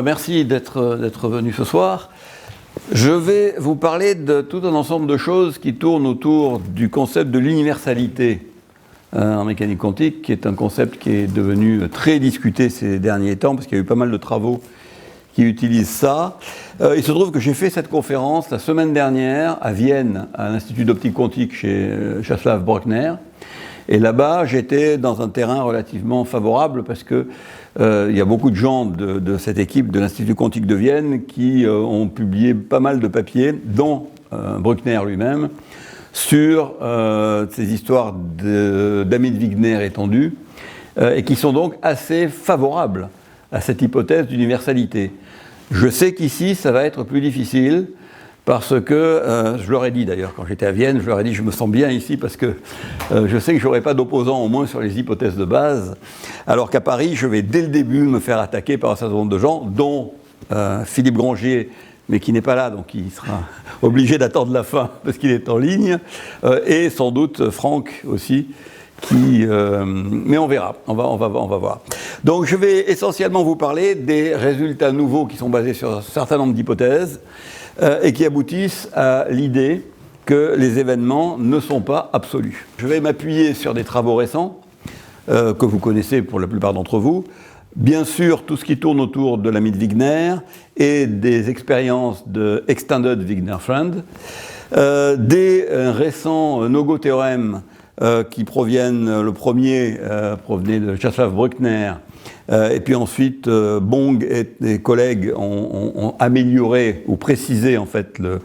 Merci d'être venu ce soir. Je vais vous parler de tout un ensemble de choses qui tournent autour du concept de l'universalité en mécanique quantique, qui est un concept qui est devenu très discuté ces derniers temps, parce qu'il y a eu pas mal de travaux qui utilisent ça. Il se trouve que j'ai fait cette conférence la semaine dernière à Vienne, à l'Institut d'optique quantique chez Czesław Bruckner. Et là-bas, j'étais dans un terrain relativement favorable parce que il y a beaucoup de gens de cette équipe de l'Institut quantique de Vienne qui ont publié pas mal de papiers, dont Bruckner lui-même, sur ces histoires d'amis de Wigner étendus, et qui sont donc assez favorables à cette hypothèse d'universalité. Je sais qu'ici, ça va être plus difficile, parce que, je leur ai dit d'ailleurs, quand j'étais à Vienne, je leur ai dit je me sens bien ici parce que je sais que je n'aurai pas d'opposants au moins sur les hypothèses de base, alors qu'à Paris, je vais dès le début me faire attaquer par un certain nombre de gens, dont Philippe Grangier, mais qui n'est pas là, donc il sera obligé d'attendre la fin parce qu'il est en ligne, et sans doute Franck aussi, mais on verra, on va voir. Donc je vais essentiellement vous parler des résultats nouveaux qui sont basés sur un certain nombre d'hypothèses, et qui aboutissent à l'idée que les événements ne sont pas absolus. Je vais m'appuyer sur des travaux récents, que vous connaissez pour la plupart d'entre vous. Bien sûr, tout ce qui tourne autour de l'ami de Wigner et des expériences de Extended Wigner-Friend, des récents no-go théorèmes qui proviennent, le premier provenait de Czesław Bruckner, et puis ensuite, Bong et des collègues ont amélioré ou précisé en fait le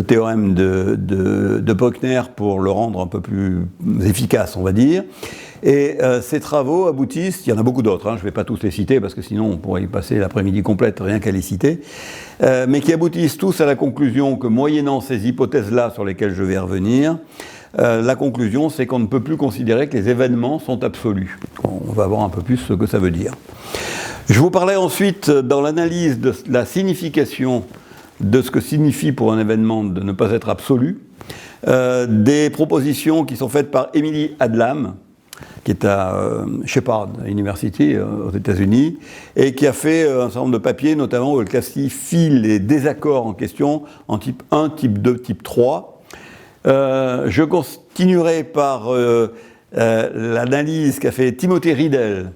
théorème de Bruckner pour le rendre un peu plus efficace, on va dire. Et ces travaux aboutissent, il y en a beaucoup d'autres, je ne vais pas tous les citer parce que sinon on pourrait y passer l'après-midi complète rien qu'à les citer, mais qui aboutissent tous à la conclusion que moyennant ces hypothèses-là sur lesquelles je vais revenir, la conclusion, c'est qu'on ne peut plus considérer que les événements sont absolus. On va voir un peu plus ce que ça veut dire. Je vous parlais ensuite, dans l'analyse de la signification de ce que signifie pour un événement de ne pas être absolu, des propositions qui sont faites par Emily Adlam, qui est à Shepherd University aux États-Unis, et qui a fait un certain nombre de papiers, notamment où elle classifie les désaccords en question en type 1, type 2, type 3. Je continuerai par l'analyse qu'a fait Timothy Riedel,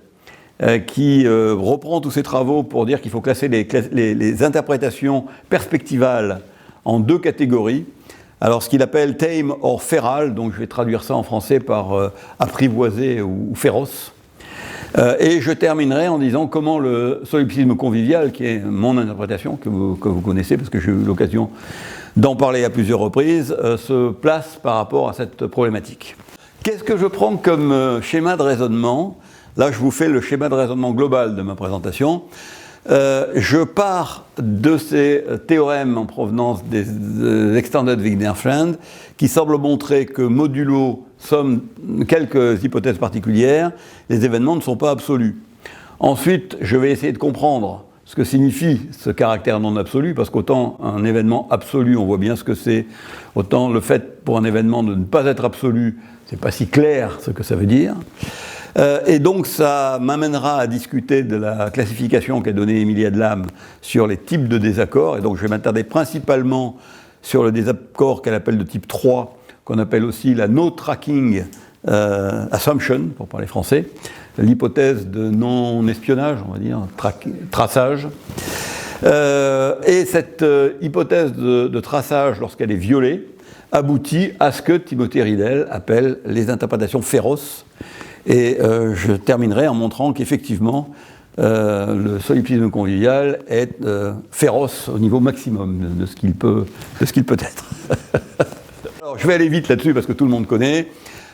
qui reprend tous ses travaux pour dire qu'il faut classer les interprétations perspectivales en deux catégories. Alors ce qu'il appelle tame or feral, donc je vais traduire ça en français par apprivoisé ou féroce. Et je terminerai en disant comment le solipsisme convivial, qui est mon interprétation, que vous connaissez parce que j'ai eu l'occasion d'en parler à plusieurs reprises, se place par rapport à cette problématique. Qu'est-ce que je prends comme schéma de raisonnement ? Là, je vous fais le schéma de raisonnement global de ma présentation. Je pars de ces théorèmes en provenance des Extended Wigner-Friend qui semblent montrer que modulo somme quelques hypothèses particulières, les événements ne sont pas absolus. Ensuite, je vais essayer de comprendre ce que signifie ce caractère non absolu, parce qu'autant un événement absolu, on voit bien ce que c'est, autant le fait pour un événement de ne pas être absolu, c'est pas si clair ce que ça veut dire. Et donc ça m'amènera à discuter de la classification qu'a donnée Emily Adlam sur les types de désaccords, et donc je vais m'attarder principalement sur le désaccord qu'elle appelle de type 3, qu'on appelle aussi la no tracking assumption, pour parler français, l'hypothèse de non-espionnage, on va dire, traçage. Et cette hypothèse de traçage, lorsqu'elle est violée, aboutit à ce que Timothy Riedel appelle les interprétations féroces. Et je terminerai en montrant qu'effectivement, le solipsisme convivial est féroce au niveau maximum de ce qu'il peut être. Alors, je vais aller vite là-dessus parce que tout le monde connaît.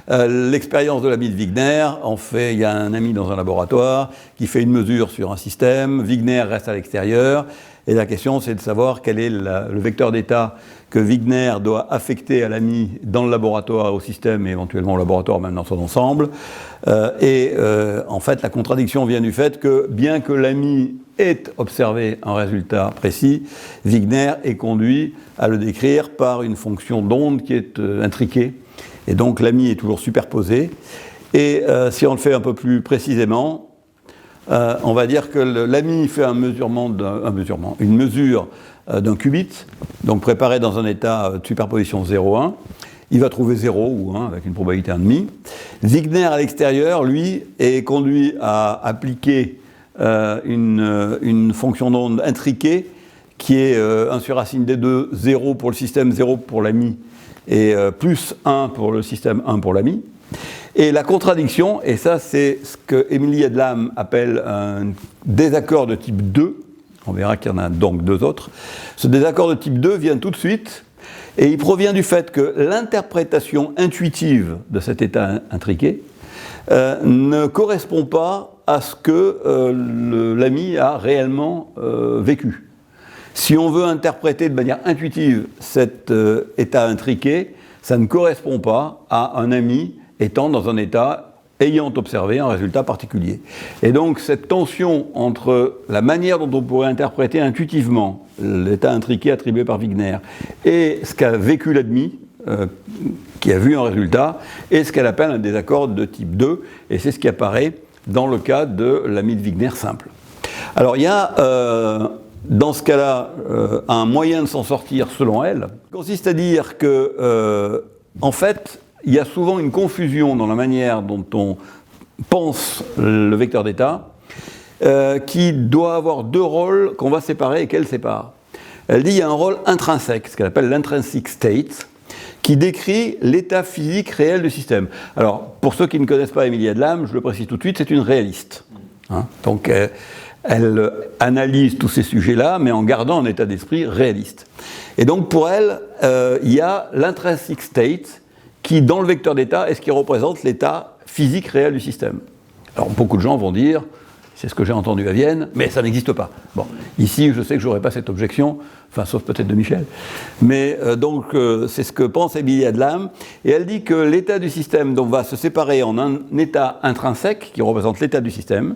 L'expérience de l'ami de Wigner, il y a un ami dans un laboratoire qui fait une mesure sur un système, Wigner reste à l'extérieur, et la question c'est de savoir quel est le vecteur d'état que Wigner doit affecter à l'ami dans le laboratoire, au système et éventuellement au laboratoire même dans son ensemble. En fait, la contradiction vient du fait que bien que l'ami ait observé un résultat précis, Wigner est conduit à le décrire par une fonction d'onde qui est intriquée. Et donc l'ami est toujours superposé. Et si on le fait un peu plus précisément, on va dire que l'ami fait une mesure d'un qubit, donc préparé dans un état de superposition 0,1. Il va trouver 0 ou 1 avec une probabilité 1,5. Wigner à l'extérieur, lui, est conduit à appliquer une fonction d'onde intriquée qui est 1 sur racine des 2, 0 pour le système, 0 pour l'ami, et plus 1 pour le système, 1 pour l'ami. Et la contradiction, et ça c'est ce que Émilie Edlam appelle un désaccord de type 2, on verra qu'il y en a donc 2 autres, ce désaccord de type 2 vient tout de suite, et il provient du fait que l'interprétation intuitive de cet état intriqué ne correspond pas à ce que l'ami a réellement vécu. Si on veut interpréter de manière intuitive cet état intriqué, ça ne correspond pas à un ami étant dans un état ayant observé un résultat particulier. Et donc cette tension entre la manière dont on pourrait interpréter intuitivement l'état intriqué attribué par Wigner et ce qu'a vécu l'ami, qui a vu un résultat, et ce qu'elle appelle un désaccord de type 2, et c'est ce qui apparaît dans le cas de l'ami de Wigner simple. Alors il y a dans ce cas-là un moyen de s'en sortir selon elle, qui consiste à dire que en fait il y a souvent une confusion dans la manière dont on pense le vecteur d'état qui doit avoir 2 rôles qu'on va séparer et qu'elle sépare. Elle dit qu'il y a un rôle intrinsèque, ce qu'elle appelle l'intrinsic state, qui décrit l'état physique réel du système. Alors, pour ceux qui ne connaissent pas Émilie Edlam, je le précise tout de suite, c'est une réaliste. Donc, elle analyse tous ces sujets-là, mais en gardant un état d'esprit réaliste. Et donc, pour elle, il y a l'intrinsic state, qui, dans le vecteur d'état, est ce qui représente l'état physique réel du système. Alors, beaucoup de gens vont dire, c'est ce que j'ai entendu à Vienne, mais ça n'existe pas. Bon, ici, je sais que je n'aurai pas cette objection, enfin, sauf peut-être de Michel. Mais donc, c'est ce que pense Émilie Edlam, et elle dit que l'état du système donc, va se séparer en un état intrinsèque, qui représente l'état du système,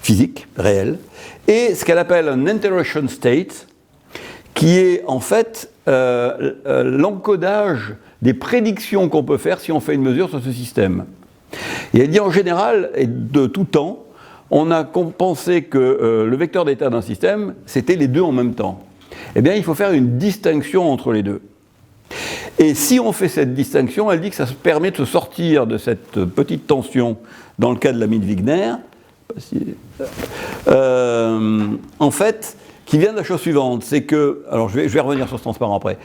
physique, réel, et ce qu'elle appelle un interruption state, qui est en fait l'encodage des prédictions qu'on peut faire si on fait une mesure sur ce système. Et elle dit en général, et de tout temps, on a pensé que le vecteur d'état d'un système, c'était les deux en même temps. Eh bien, il faut faire une distinction entre les deux. Et si on fait cette distinction, elle dit que ça permet de se sortir de cette petite tension dans le cas de l'ami de Wigner, en fait, qui vient de la chose suivante, c'est que, alors je vais revenir sur ce transparent après,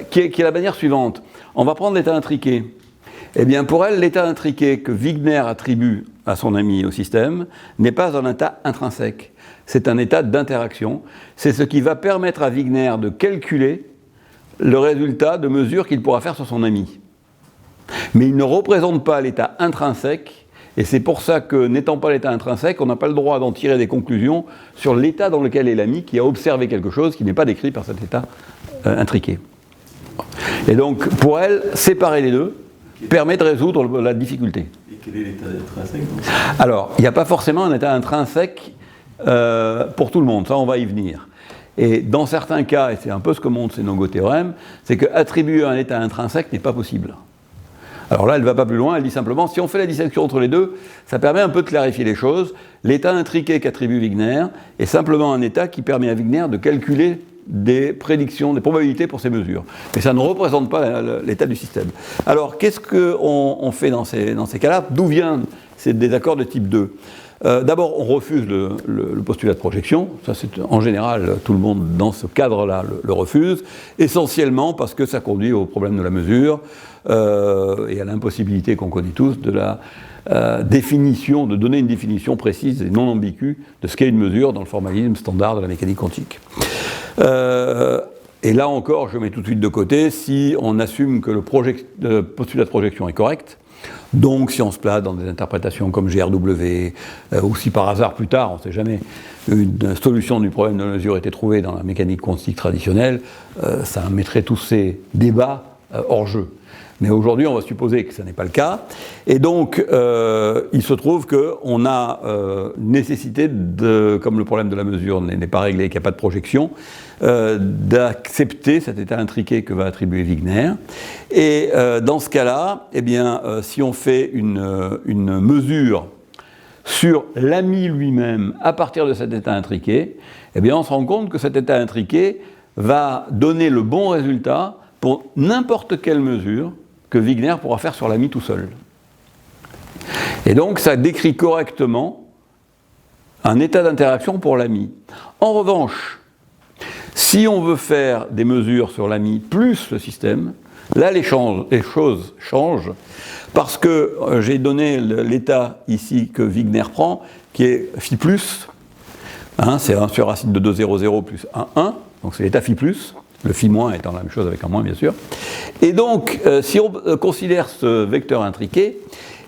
qui est la manière suivante. On va prendre l'état intriqué. Eh bien, pour elle, l'état intriqué que Wigner attribue à son ami au système n'est pas un état intrinsèque. C'est un état d'interaction. C'est ce qui va permettre à Wigner de calculer le résultat de mesures qu'il pourra faire sur son ami. Mais il ne représente pas l'état intrinsèque. Et c'est pour ça que, n'étant pas l'état intrinsèque, on n'a pas le droit d'en tirer des conclusions sur l'état dans lequel est l'ami qui a observé quelque chose qui n'est pas décrit par cet état intriqué. Et donc, pour elle, séparer les deux permet de résoudre la difficulté. Et quel est l'état intrinsèque ? Alors, il n'y a pas forcément un état intrinsèque pour tout le monde, ça on va y venir. Et dans certains cas, et c'est un peu ce que montre ces no-go-théorèmes, c'est qu'attribuer un état intrinsèque n'est pas possible. Alors là, elle ne va pas plus loin, elle dit simplement, si on fait la distinction entre les deux, ça permet un peu de clarifier les choses. L'état intriqué qu'attribue Wigner est simplement un état qui permet à Wigner de calculer des prédictions, des probabilités pour ces mesures. Mais ça ne représente pas l'état du système. Alors, qu'est-ce qu'on fait dans ces cas-là ? D'où viennent ces désaccords de type 2 ? D'abord, on refuse le postulat de projection. Ça, c'est en général, tout le monde dans ce cadre-là le refuse, essentiellement parce que ça conduit au problème de la mesure et à l'impossibilité qu'on connaît tous de la définition, de donner une définition précise et non ambiguë de ce qu'est une mesure dans le formalisme standard de la mécanique quantique. Et là encore, je mets tout de suite de côté, si on assume que le postulat de projection est correct, donc si on se place dans des interprétations comme GRW, ou si par hasard plus tard, on ne sait jamais, une solution du problème de la mesure était trouvée dans la mécanique quantique traditionnelle, ça mettrait tous ces débats hors jeu. Mais aujourd'hui, on va supposer que ce n'est pas le cas. Et donc, il se trouve qu'on a nécessité, comme le problème de la mesure n'est pas réglé, qu'il n'y a pas de projection, d'accepter cet état intriqué que va attribuer Wigner. Et dans ce cas-là, eh bien, si on fait une mesure sur l'ami lui-même à partir de cet état intriqué, eh bien on se rend compte que cet état intriqué va donner le bon résultat pour n'importe quelle mesure que Wigner pourra faire sur l'ami tout seul. Et donc ça décrit correctement un état d'interaction pour l'ami. En revanche, si on veut faire des mesures sur l'ami plus le système, là les choses changent, parce que j'ai donné l'état ici que Wigner prend, qui est phi plus, hein, c'est 1 sur racine de 2, 0, 0 plus 1, 1, donc c'est l'état phi plus, le phi moins étant la même chose avec un moins bien sûr. Et donc, si on considère ce vecteur intriqué,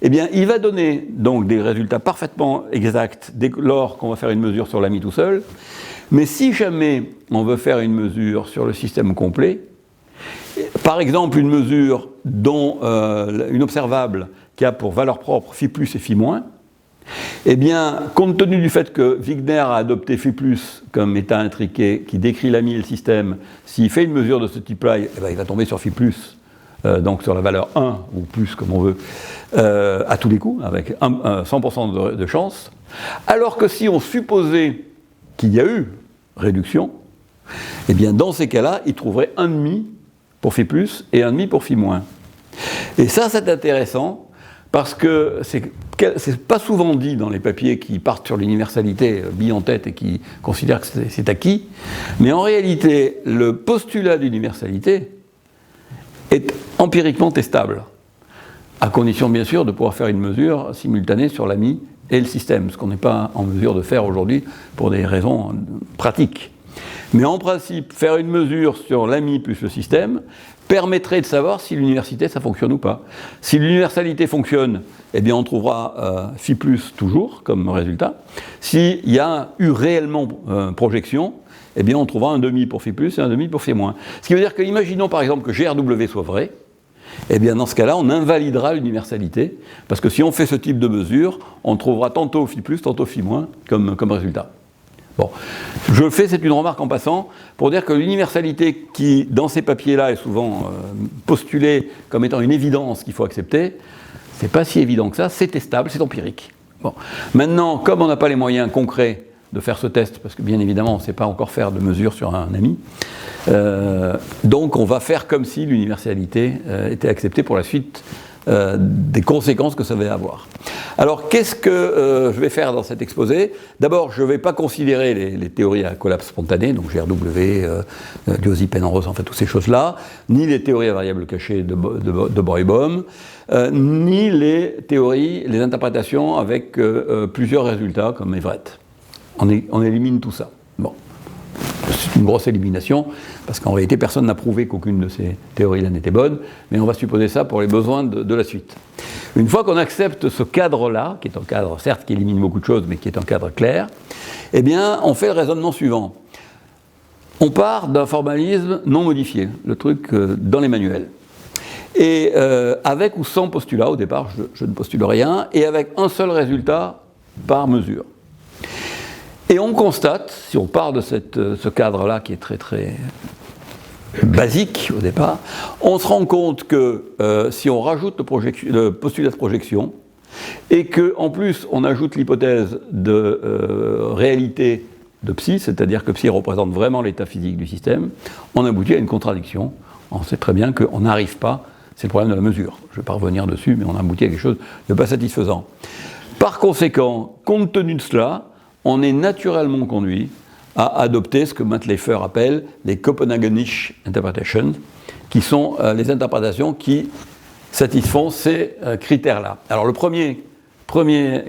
eh bien, il va donner donc des résultats parfaitement exacts dès lors qu'on va faire une mesure sur l'ami tout seul, mais si jamais on veut faire une mesure sur le système complet, par exemple une mesure dont une observable qui a pour valeur propre phi plus et phi moins, eh bien, compte tenu du fait que Wigner a adopté phi plus comme état intriqué qui décrit l'ami et le système, s'il fait une mesure de ce type-là, eh bien, il va tomber sur phi plus, donc sur la valeur 1 ou plus comme on veut, à tous les coups, avec 100% de chance, alors que si on supposait qu'il y a eu réduction, eh bien dans ces cas-là, il trouverait 1,5 pour phi plus et 1,5 pour phi moins. Et ça, c'est intéressant parce que c'est pas souvent dit dans les papiers qui partent sur l'universalité bille en tête et qui considèrent que c'est acquis, mais en réalité, le postulat d'universalité est empiriquement testable, à condition bien sûr de pouvoir faire une mesure simultanée sur l'ami et le système, ce qu'on n'est pas en mesure de faire aujourd'hui pour des raisons pratiques. Mais en principe, faire une mesure sur l'ami plus le système permettrait de savoir si l'universalité ça fonctionne ou pas. Si l'universalité fonctionne, eh bien on trouvera phi plus toujours comme résultat. S'il y a eu réellement projection, eh bien on trouvera 1,5 pour phi plus et 1,5 pour phi moins. Ce qui veut dire que, imaginons par exemple que GRW soit vrai, eh bien dans ce cas-là, on invalidera l'universalité, parce que si on fait ce type de mesure, on trouvera tantôt phi plus, tantôt phi moins comme résultat. Bon, je fais, c'est une remarque en passant, pour dire que l'universalité qui, dans ces papiers-là, est souvent postulée comme étant une évidence qu'il faut accepter, c'est pas si évident que ça, c'est testable, c'est empirique. Bon. Maintenant, comme on n'a pas les moyens concrets de faire ce test, parce que bien évidemment, on ne sait pas encore faire de mesure sur un ami, donc on va faire comme si l'universalité était acceptée pour la suite des conséquences que ça va avoir. Alors, qu'est-ce que je vais faire dans cet exposé? D'abord, je ne vais pas considérer les théories à collapse spontané, donc GRW, Liozzi-Penrose, en fait, toutes ces choses-là, ni les théories à variables cachées de Breubaum, ni les théories, les interprétations avec plusieurs résultats, comme Everett. On élimine tout ça. Bon. C'est une grosse élimination, parce qu'en réalité, personne n'a prouvé qu'aucune de ces théories-là n'était bonne, mais on va supposer ça pour les besoins de la suite. Une fois qu'on accepte ce cadre-là, qui est un cadre, certes, qui élimine beaucoup de choses, mais qui est un cadre clair, eh bien, on fait le raisonnement suivant. On part d'un formalisme non modifié, le truc dans les manuels. Et avec ou sans postulat, au départ, je ne postule rien, et avec un seul résultat par mesure. Et on constate, si on part de ce cadre-là qui est très très basique au départ, on se rend compte que si on rajoute le postulat de projection et qu'en plus on ajoute l'hypothèse de réalité de psi, c'est-à-dire que psi représente vraiment l'état physique du système, on aboutit à une contradiction. On sait très bien qu'on n'arrive pas, c'est le problème de la mesure. Je ne vais pas revenir dessus, mais on aboutit à quelque chose de pas satisfaisant. Par conséquent, compte tenu de cela, on est naturellement conduit à adopter ce que Matleifer appelle les Copenhagenische Interpretations, qui sont les interprétations qui satisfont ces critères-là. Alors le premier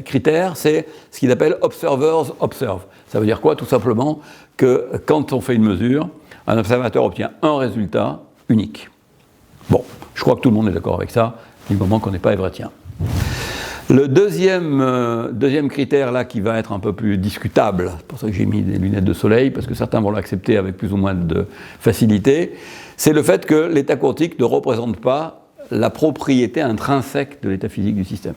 critère, c'est ce qu'il appelle Observers Observe. Ça veut dire quoi? Tout simplement que quand on fait une mesure, un observateur obtient un résultat unique. Bon, je crois que tout le monde est d'accord avec ça, du moment qu'on n'est pas everettien. Le deuxième critère là qui va être un peu plus discutable, c'est pour ça que j'ai mis des lunettes de soleil, parce que certains vont l'accepter avec plus ou moins de facilité, c'est le fait que l'état quantique ne représente pas la propriété intrinsèque de l'état physique du système.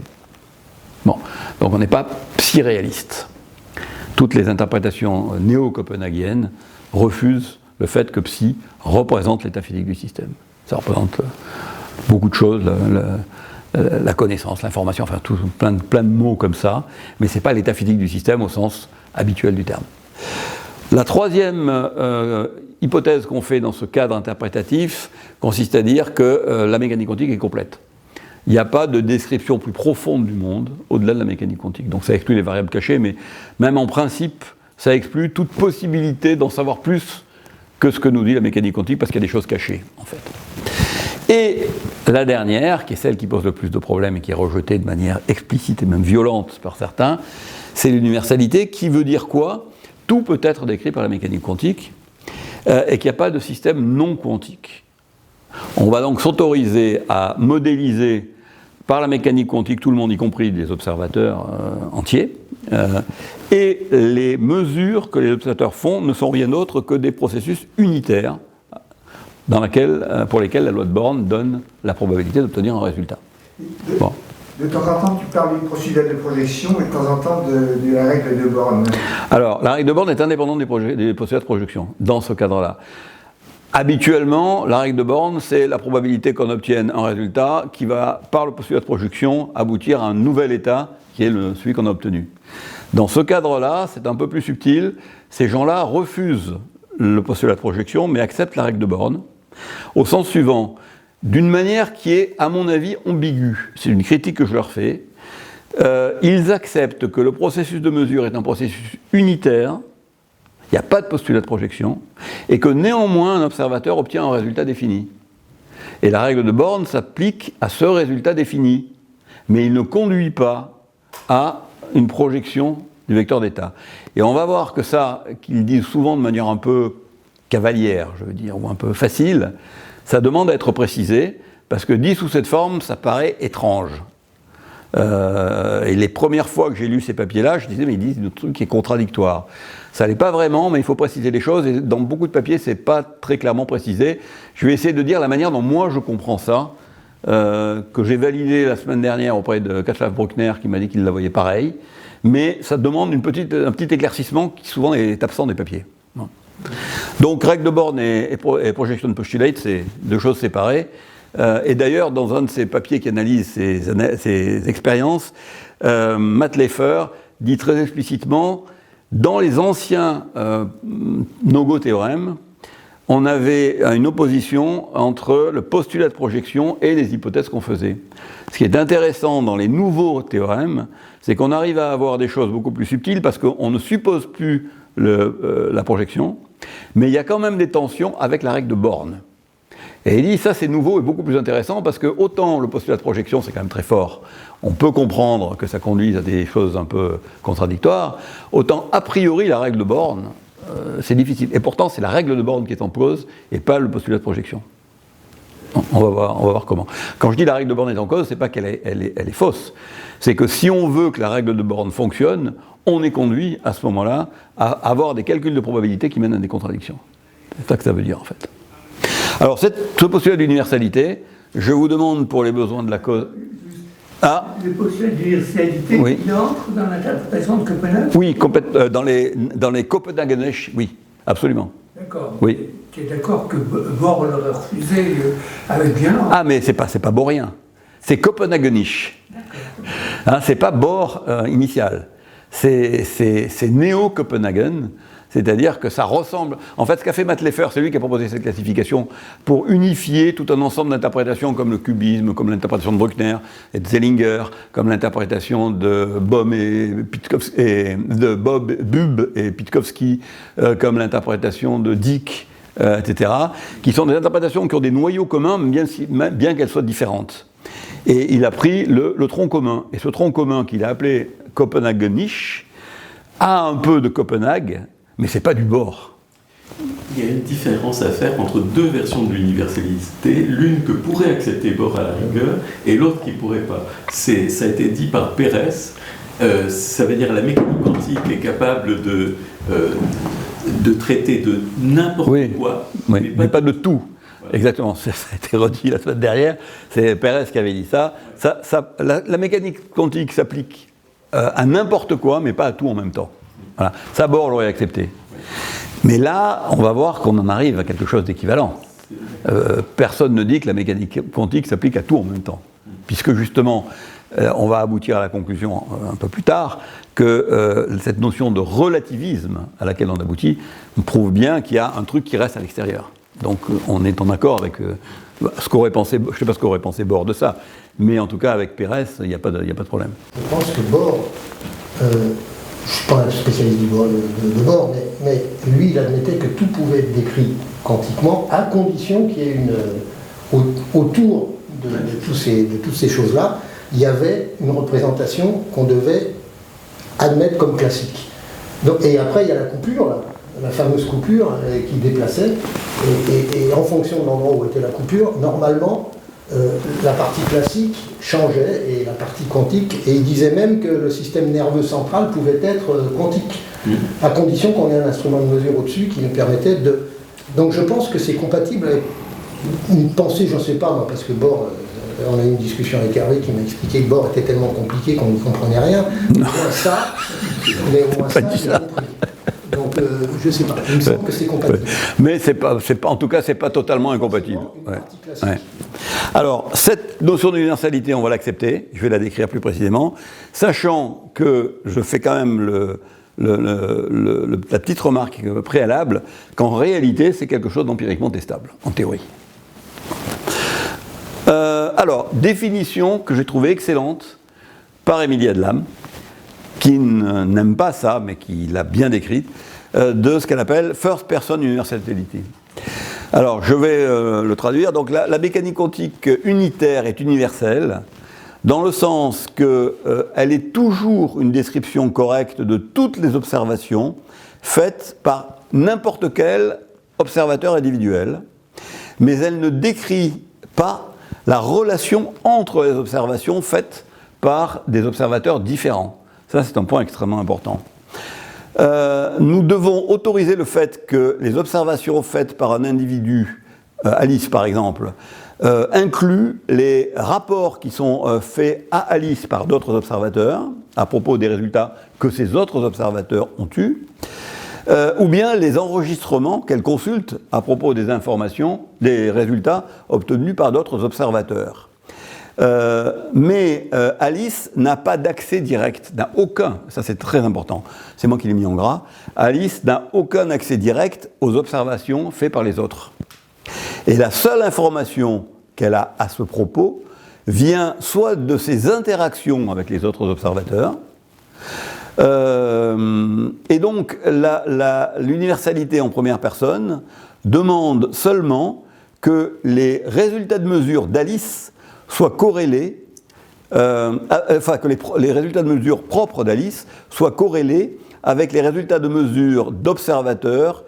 Bon, donc on n'est pas psi-réaliste. Toutes les interprétations néo-copenhagiennes refusent le fait que psi représente l'état physique du système. Ça représente beaucoup de choses, la connaissance, l'information, enfin plein de mots comme ça, mais ce n'est pas l'état physique du système au sens habituel du terme. La troisième hypothèse qu'on fait dans ce cadre interprétatif consiste à dire que la mécanique quantique est complète. Il n'y a pas de description plus profonde du monde au-delà de la mécanique quantique. Donc ça exclut les variables cachées, mais même en principe, ça exclut toute possibilité d'en savoir plus que ce que nous dit la mécanique quantique, parce qu'il y a des choses cachées, en fait. Et la dernière, qui est celle qui pose le plus de problèmes et qui est rejetée de manière explicite et même violente par certains, c'est l'universalité, qui veut dire quoi ? Tout peut être décrit par la mécanique quantique, et qu'il n'y a pas de système non quantique. On va donc s'autoriser à modéliser par la mécanique quantique tout le monde, y compris les observateurs entiers, et les mesures que les observateurs font ne sont rien d'autre que des processus unitaires pour lesquels la loi de Born donne la probabilité d'obtenir un résultat. Bon. De temps en temps, tu parles du procédé de projection et de temps en temps de la règle de Born. Alors, la règle de Born est indépendante des postulats de projection, dans ce cadre-là. Habituellement, la règle de Born, c'est la probabilité qu'on obtienne un résultat qui va, par le postulat de projection, aboutir à un nouvel état qui est celui qu'on a obtenu. Dans ce cadre-là, c'est un peu plus subtil. Ces gens-là refusent le postulat de projection, mais acceptent la règle de Born, au sens suivant, d'une manière qui est, à mon avis, ambiguë. C'est une critique que je leur fais. Ils acceptent que le processus de mesure est un processus unitaire, il n'y a pas de postulat de projection, et que néanmoins un observateur obtient un résultat défini. Et la règle de Born s'applique à ce résultat défini, mais il ne conduit pas à une projection du vecteur d'état. Et on va voir que ça, qu'ils disent souvent de manière un peu cavalière, je veux dire, ou un peu facile, ça demande à être précisé, parce que dit sous cette forme, ça paraît étrange. Et les premières fois que j'ai lu ces papiers-là, je disais, mais ils disent un truc qui est contradictoire. Ça l'est pas vraiment, mais il faut préciser les choses, et dans beaucoup de papiers, c'est pas très clairement précisé. Je vais essayer de dire la manière dont moi je comprends ça, que j'ai validé la semaine dernière auprès de Václav Bruckner, qui m'a dit qu'il la voyait pareil, mais ça demande un petit éclaircissement qui souvent est absent des papiers. Donc, règle de Born et projection postulate, c'est deux choses séparées. Et d'ailleurs, dans un de ces papiers qui analyse ces expériences, Matt Leffer dit très explicitement, dans les anciens no-go théorèmes, on avait une opposition entre le postulat de projection et les hypothèses qu'on faisait. Ce qui est intéressant dans les nouveaux théorèmes, c'est qu'on arrive à avoir des choses beaucoup plus subtiles parce qu'on ne suppose plus la projection, mais il y a quand même des tensions avec la règle de Born. Et il dit, ça c'est nouveau et beaucoup plus intéressant parce que autant le postulat de projection c'est quand même très fort, on peut comprendre que ça conduise à des choses un peu contradictoires, autant a priori la règle de Born, c'est difficile. Et pourtant c'est la règle de Born qui est en cause et pas le postulat de projection. On va voir comment. Quand je dis la règle de Born est en cause, c'est pas qu'elle est fausse, c'est que si on veut que la règle de Born fonctionne, on est conduit à ce moment-là à avoir des calculs de probabilité qui mènent à des contradictions. C'est ça que ça veut dire en fait. Alors, ce postulat d'universalité, je vous demande pour les besoins de la cause. Ah. Le postulat d'universalité, oui. Il entre dans l'interprétation de Copenhague ? Oui, dans les Copenhagenisches, oui, absolument. D'accord. Oui. Tu es d'accord que Bohr l'aurait refusé avec violence ? Ah, mais c'est pas borien. C'est Copenhagenisch. Hein, c'est pas Bohr initial. C'est Néo-Copenhagen. C'est-à-dire que ça ressemble... En fait, ce qu'a fait Matt Leffer, c'est lui qui a proposé cette classification pour unifier tout un ensemble d'interprétations comme le cubisme, comme l'interprétation de Bruckner et de Zellinger, comme l'interprétation de Bob Bubb et Pitkowski, comme l'interprétation de Dick, etc., qui sont des interprétations qui ont des noyaux communs, bien qu'elles soient différentes. Et il a pris le tronc commun. Et ce tronc commun qu'il a appelé Copenhagenisch a un peu de Copenhague, mais c'est pas du Bohr. Il y a une différence à faire entre deux versions de l'universalité, l'une que pourrait accepter Bohr à la rigueur, et l'autre qui ne pourrait pas. Ça a été dit par Pérez, ça veut dire la mécanique quantique est capable de traiter de n'importe quoi, mais pas de tout. Voilà. Exactement, ça a été redit la semaine dernière, c'est Pérez qui avait dit ça. La mécanique quantique s'applique à n'importe quoi, mais pas à tout en même temps. Voilà. Ça, Bohr l'aurait accepté. Mais là, on va voir qu'on en arrive à quelque chose d'équivalent. Personne ne dit que la mécanique quantique s'applique à tout en même temps. puisque justement, on va aboutir à la conclusion un peu plus tard que cette notion de relativisme à laquelle on aboutit prouve bien qu'il y a un truc qui reste à l'extérieur. Donc on est en accord avec ce qu'aurait pensé, je ne sais pas ce qu'aurait pensé Bohr de ça, mais en tout cas avec Pérez, il n'y a pas de problème. Je pense que Bohr, je ne suis pas un spécialiste de Bohr, mais lui, il admettait que tout pouvait être décrit quantiquement, à condition qu'il y ait autour de toutes ces choses-là, il y avait une représentation qu'on devait admettre comme classique. Donc, et après, il y a la coupure, là, la fameuse coupure qui déplaçait, et en fonction de l'endroit où était la coupure, normalement, la partie classique changeait, et la partie quantique, et il disait même que le système nerveux central pouvait être quantique, à condition qu'on ait un instrument de mesure au-dessus qui nous permettait de... Donc je pense que c'est compatible avec une pensée, je ne sais pas, moi, parce que Bohr... on a eu une discussion avec Hervé qui m'a expliqué que Bohr était tellement compliqué qu'on n'y comprenait rien. Mais au moins ça, j'ai compris. Donc, je ne sais pas. Il me semble que c'est compatible. Mais en tout cas, c'est pas totalement incompatible. Ouais. Alors, cette notion d'universalité, on va l'accepter. Je vais la décrire plus précisément, sachant que je fais quand même la petite remarque préalable qu'en réalité, c'est quelque chose d'empiriquement testable, en théorie. Alors, définition que j'ai trouvée excellente par Émilie Adlam, qui n'aime pas ça, mais qui l'a bien décrite, de ce qu'elle appelle First Person Universality. Alors, je vais le traduire. Donc, la mécanique quantique unitaire est universelle, dans le sens qu'elle est toujours une description correcte de toutes les observations faites par n'importe quel observateur individuel, mais elle ne décrit pas la relation entre les observations faites par des observateurs différents. Ça, c'est un point extrêmement important. Nous devons autoriser le fait que les observations faites par un individu, Alice par exemple, incluent les rapports qui sont faits à Alice par d'autres observateurs, à propos des résultats que ces autres observateurs ont eus, ou bien les enregistrements qu'elle consulte à propos des informations, des résultats obtenus par d'autres observateurs. Mais Alice n'a pas d'accès direct, n'a aucun, ça c'est très important, c'est moi qui l'ai mis en gras, Alice n'a aucun accès direct aux observations faites par les autres. Et la seule information qu'elle a à ce propos vient soit de ses interactions avec les autres observateurs, et donc l'universalité en première personne demande seulement que les résultats de mesure d'Alice soient corrélés, que les résultats de mesure propres d'Alice soient corrélés avec les résultats de mesure d'observateurs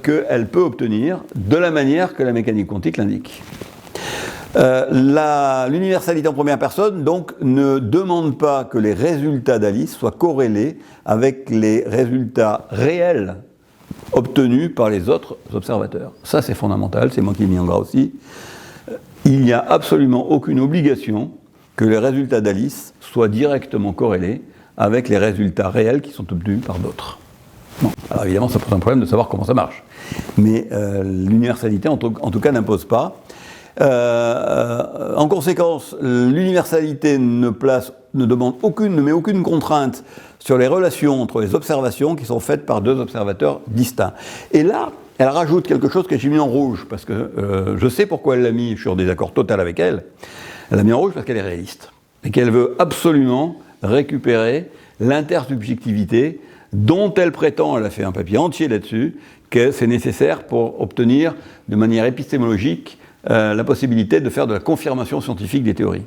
qu'elle peut obtenir de la manière que la mécanique quantique l'indique. L'universalité en première personne, donc, ne demande pas que les résultats d'Alice soient corrélés avec les résultats réels obtenus par les autres observateurs. Ça, c'est fondamental, c'est moi qui l'ai mis en gras aussi. Il n'y a absolument aucune obligation que les résultats d'Alice soient directement corrélés avec les résultats réels qui sont obtenus par d'autres. Bon. Alors évidemment, ça pose un problème de savoir comment ça marche. Mais l'universalité, en tout cas, n'impose pas. En conséquence, l'universalité ne met aucune contrainte sur les relations entre les observations qui sont faites par deux observateurs distincts. Et là, elle rajoute quelque chose que j'ai mis en rouge, parce que je sais pourquoi elle l'a mis, je suis en désaccord total avec elle. Elle l'a mis en rouge parce qu'elle est réaliste, et qu'elle veut absolument récupérer l'intersubjectivité dont elle prétend, elle a fait un papier entier là-dessus, que c'est nécessaire pour obtenir de manière épistémologique la possibilité de faire de la confirmation scientifique des théories.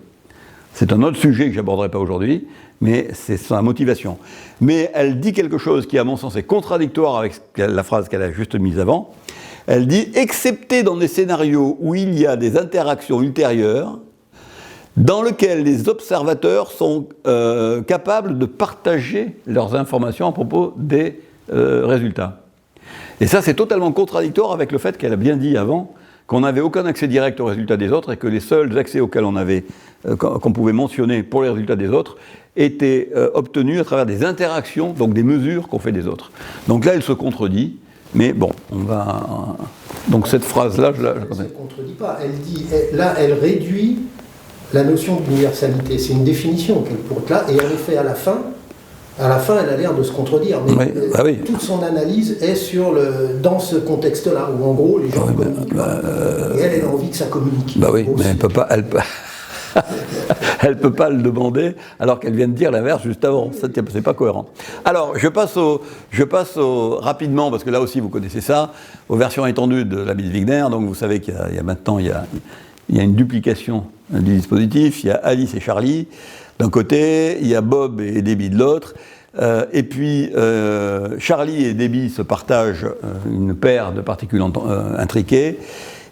C'est un autre sujet que je n'aborderai pas aujourd'hui, mais c'est sa motivation. Mais elle dit quelque chose qui, à mon sens, est contradictoire avec la phrase qu'elle a juste mise avant. Elle dit « excepté dans des scénarios où il y a des interactions ultérieures, dans lesquelles les observateurs sont capables de partager leurs informations à propos des résultats. » Et ça, c'est totalement contradictoire avec le fait qu'elle a bien dit avant qu'on n'avait aucun accès direct aux résultats des autres et que les seuls accès auxquels qu'on pouvait mentionner pour les résultats des autres étaient obtenus à travers des interactions, donc des mesures qu'on fait des autres. Donc là, elle se contredit, mais bon, on va... Donc cette phrase-là, je la connais. Elle ne se contredit pas, elle dit, là, elle réduit la notion d'universalité. C'est une définition qu'elle porte là, et en effet, à la fin, elle a l'air de se contredire, mais oui. toute son analyse est dans ce contexte-là, où en gros, les gens communiquent pas, et elle a envie que ça communique. Bah oui, aussi. mais elle peut pas le demander alors qu'elle vient de dire l'inverse juste avant. C'est pas cohérent. Alors, je passe rapidement, parce que là aussi vous connaissez ça, aux versions étendues de la Miss Wigner. Donc vous savez qu'il y a maintenant il y a une duplication du dispositif. Il y a Alice et Charlie d'un côté, il y a Bob et Debbie de l'autre. Et puis Charlie et Debbie se partagent une paire de particules intriquées.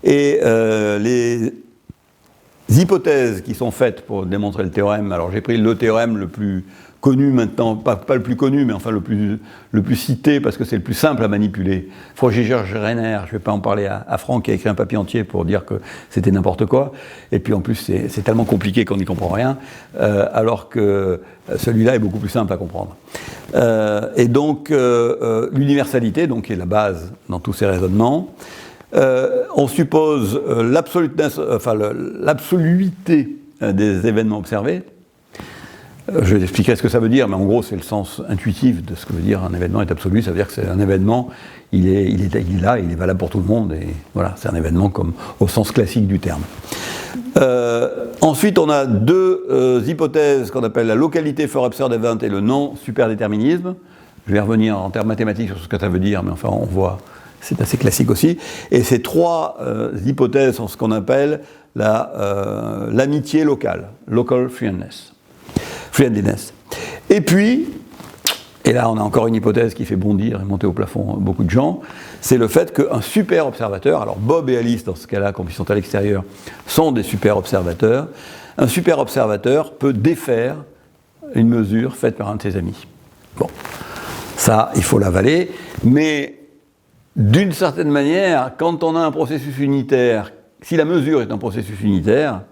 Et les hypothèses qui sont faites pour démontrer le théorème, alors j'ai pris le théorème le plus connu maintenant, pas le plus connu, mais enfin le plus cité, parce que c'est le plus simple à manipuler. Fröhlicher-Renner, je ne vais pas en parler à Franck, qui a écrit un papier entier pour dire que c'était n'importe quoi, et puis en plus c'est tellement compliqué qu'on n'y comprend rien, alors que celui-là est beaucoup plus simple à comprendre. Et donc l'universalité, donc, qui est la base dans tous ces raisonnements, on suppose l'absoluité des événements observés. Je vous expliquerai ce que ça veut dire, mais en gros, c'est le sens intuitif de ce que veut dire un événement est absolu. Ça veut dire que c'est un événement, il est là, il est valable pour tout le monde, et voilà, c'est un événement comme au sens classique du terme. Ensuite, on a deux hypothèses qu'on appelle la localité for absurd event et le non-superdéterminisme. Je vais revenir en termes mathématiques sur ce que ça veut dire, mais enfin, on voit, c'est assez classique aussi. Et ces trois hypothèses sont ce qu'on appelle l'amitié locale, local friendliness. Et puis, et là on a encore une hypothèse qui fait bondir et monter au plafond beaucoup de gens, c'est le fait qu'un super observateur, alors Bob et Alice dans ce cas-là, quand ils sont à l'extérieur, sont des super observateurs, un super observateur peut défaire une mesure faite par un de ses amis. Bon, ça il faut l'avaler, mais d'une certaine manière, quand on a un processus unitaire, si la mesure est un processus unitaire,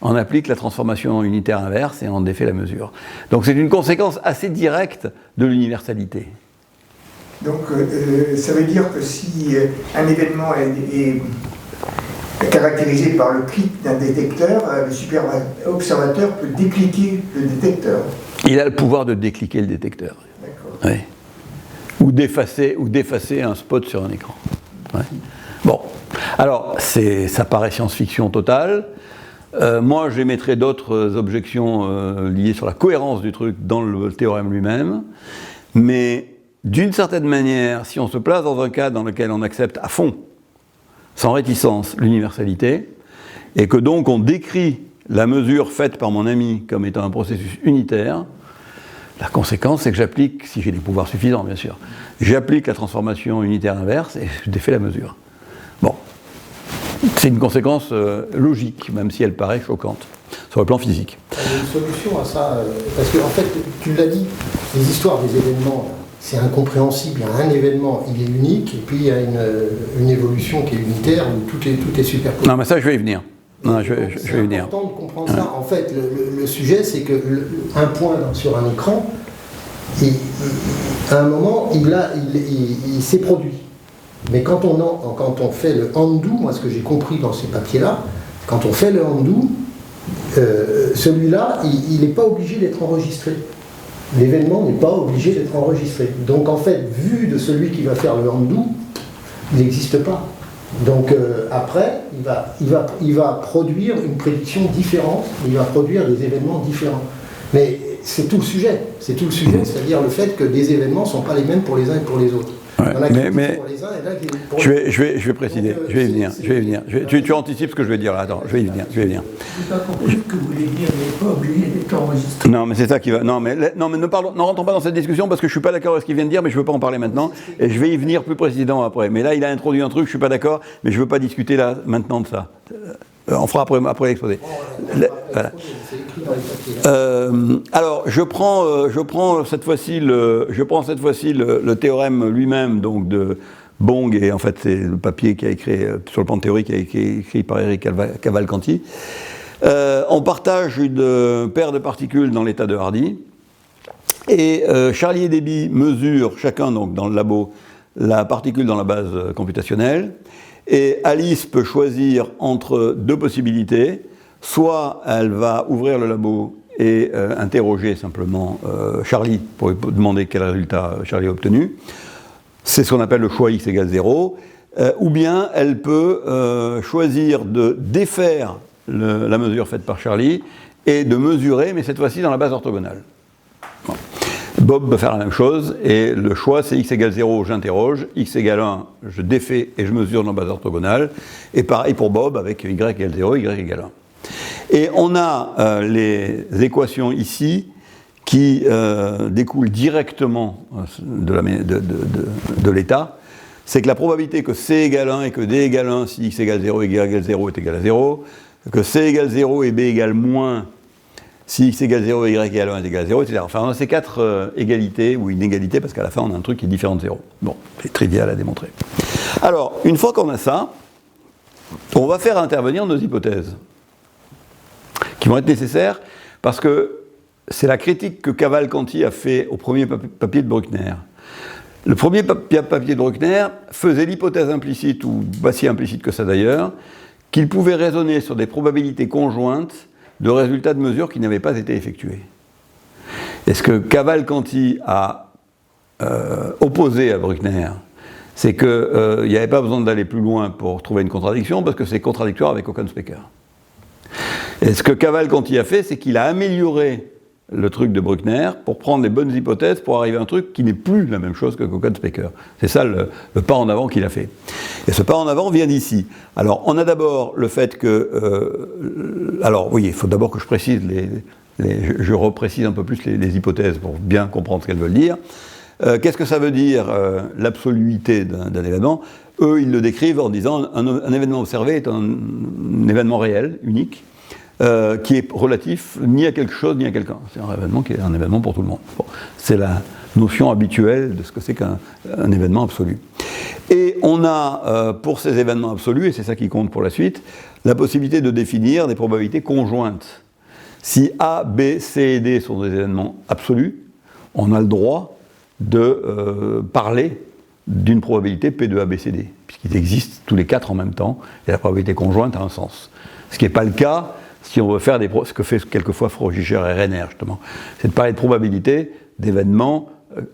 on applique la transformation unitaire inverse et on défait la mesure. Donc c'est une conséquence assez directe de l'universalité. Donc ça veut dire que si un événement est caractérisé par le clic d'un détecteur, le super observateur peut décliquer le détecteur. Il a le pouvoir de décliquer le détecteur. D'accord. Oui. Ou d'effacer un spot sur un écran. Ouais. Bon, alors ça paraît science-fiction totale. Moi, j'émettrai d'autres objections liées sur la cohérence du truc dans le théorème lui-même, mais d'une certaine manière, si on se place dans un cas dans lequel on accepte à fond, sans réticence, l'universalité, et que donc on décrit la mesure faite par mon ami comme étant un processus unitaire, la conséquence, c'est que j'applique, si j'ai des pouvoirs suffisants bien sûr, j'applique la transformation unitaire inverse et je défais la mesure. Bon. C'est une conséquence logique, même si elle paraît choquante, sur le plan physique. Il y a une solution à ça, parce qu'en fait, tu l'as dit, les histoires des événements, c'est incompréhensible. Il y a un événement, il est unique, et puis il y a une évolution qui est unitaire, où tout est superposé. Non, mais ça, je vais y venir. Non, je vais y venir. C'est important de comprendre ça. En fait, le sujet, c'est qu'un point sur un écran, à un moment, il s'est produit. Mais quand on fait le undo, moi ce que j'ai compris dans ces papiers-là, quand on fait le undo, celui-là, il n'est pas obligé d'être enregistré. L'événement n'est pas obligé d'être enregistré. Donc en fait, vu de celui qui va faire le undo, il n'existe pas. Donc après, il va produire une prédiction différente, il va produire des événements différents. Mais c'est tout le sujet, c'est-à-dire le fait que des événements ne sont pas les mêmes pour les uns et pour les autres. Ouais, mais je vais préciser, donc, je vais y venir. Tu anticipes ce que je vais dire là, attends, je vais y venir. Je n'ai pas compris ce que vous voulez dire, mais pas obligé d'être enregistré. Non, mais c'est ça qui va. Non, mais ne rentrons pas dans cette discussion parce que je ne suis pas d'accord avec ce qu'il vient de dire, mais je ne veux pas en parler maintenant, et je vais y venir plus précisément après. Mais là, il a introduit un truc, je ne suis pas d'accord, mais je ne veux pas discuter là, maintenant de ça. On fera après l'exposé. Voilà. Alors, je prends cette fois-ci le théorème lui-même, donc de Bong, et en fait c'est le papier qui a écrit sur le plan théorique, qui a été écrit par Eric Cavalcanti. On partage une paire de particules dans l'état de Hardy, et Charlie et Debbie mesurent chacun donc dans le labo la particule dans la base computationnelle. Et Alice peut choisir entre deux possibilités, soit elle va ouvrir le labo et interroger simplement Charlie pour lui demander quel résultat Charlie a obtenu. C'est ce qu'on appelle le choix x égale 0. Ou bien elle peut choisir de défaire la mesure faite par Charlie et de mesurer, mais cette fois-ci dans la base orthogonale. Bon. Bob va faire la même chose, et le choix c'est x égale 0, j'interroge, x égale 1, je défais et je mesure dans la base orthogonale, et pareil pour Bob avec y égale 0, y égale 1. Et on a les équations ici qui découlent directement de l'état. C'est que la probabilité que C égale 1 et que D égale 1 si X égale 0 et Y égale 0 est égale à 0, que C égale 0 et B égale moins si X égale 0 et Y égale 1 est égal à 0, etc. Enfin, on a ces 4 égalités ou inégalités parce qu'à la fin, on a un truc qui est différent de 0. Bon, c'est trivial à démontrer. Alors, une fois qu'on a ça, on va faire intervenir nos hypothèses qui vont être nécessaires parce que c'est la critique que Cavalcanti a fait au premier papier de Bruckner. Le premier papier de Bruckner faisait l'hypothèse implicite, ou pas si implicite que ça d'ailleurs, qu'il pouvait raisonner sur des probabilités conjointes de résultats de mesures qui n'avaient pas été effectués. Et ce que Cavalcanti a opposé à Bruckner, c'est qu'il n'y avait pas besoin d'aller plus loin pour trouver une contradiction, parce que c'est contradictoire avec Oken-Specker. Et ce que Cavalcanti a fait, c'est qu'il a amélioré le truc de Bruckner pour prendre les bonnes hypothèses pour arriver à un truc qui n'est plus la même chose que Oken-Specker. C'est ça le pas en avant qu'il a fait. Et ce pas en avant vient d'ici. Alors, on a d'abord le fait que... alors, oui, il faut d'abord que je précise je reprécise un peu plus les hypothèses pour bien comprendre ce qu'elles veulent dire. Qu'est-ce que ça veut dire, l'absoluité d'un événement ? Eux, ils le décrivent en disant un événement observé est un événement réel, unique, qui est relatif ni à quelque chose ni à quelqu'un. C'est un événement qui est un événement pour tout le monde. Bon, c'est la notion habituelle de ce que c'est qu'un événement absolu. Et on a, pour ces événements absolus, et c'est ça qui compte pour la suite, la possibilité de définir des probabilités conjointes. Si A, B, C et D sont des événements absolus, on a le droit de parler d'une probabilité P de A, B, C, D, puisqu'ils existent tous les 4 en même temps, et la probabilité conjointe a un sens. Ce qui n'est pas le cas si on veut faire ce que fait quelquefois Frogiger et Renner, justement. C'est de parler de probabilité d'événements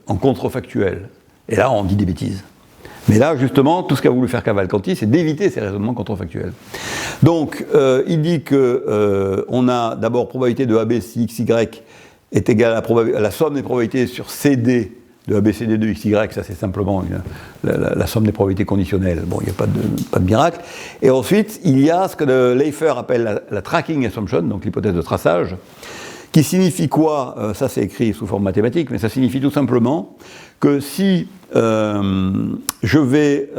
en contrefactuel. Et là, on dit des bêtises. Mais là, justement, tout ce qu'a voulu faire Cavalcanti, c'est d'éviter ces raisonnements contrefactuels. Donc, il dit qu'on a d'abord probabilité de AB si XY est égale à la somme des probabilités sur CD de ABCD de XY, ça c'est simplement la somme des probabilités conditionnelles. Bon, il n'y a pas de miracle. Et ensuite, il y a ce que Leifer appelle la tracking assumption, donc l'hypothèse de traçage, qui signifie quoi ? Ça c'est écrit sous forme mathématique, mais ça signifie tout simplement que si je vais...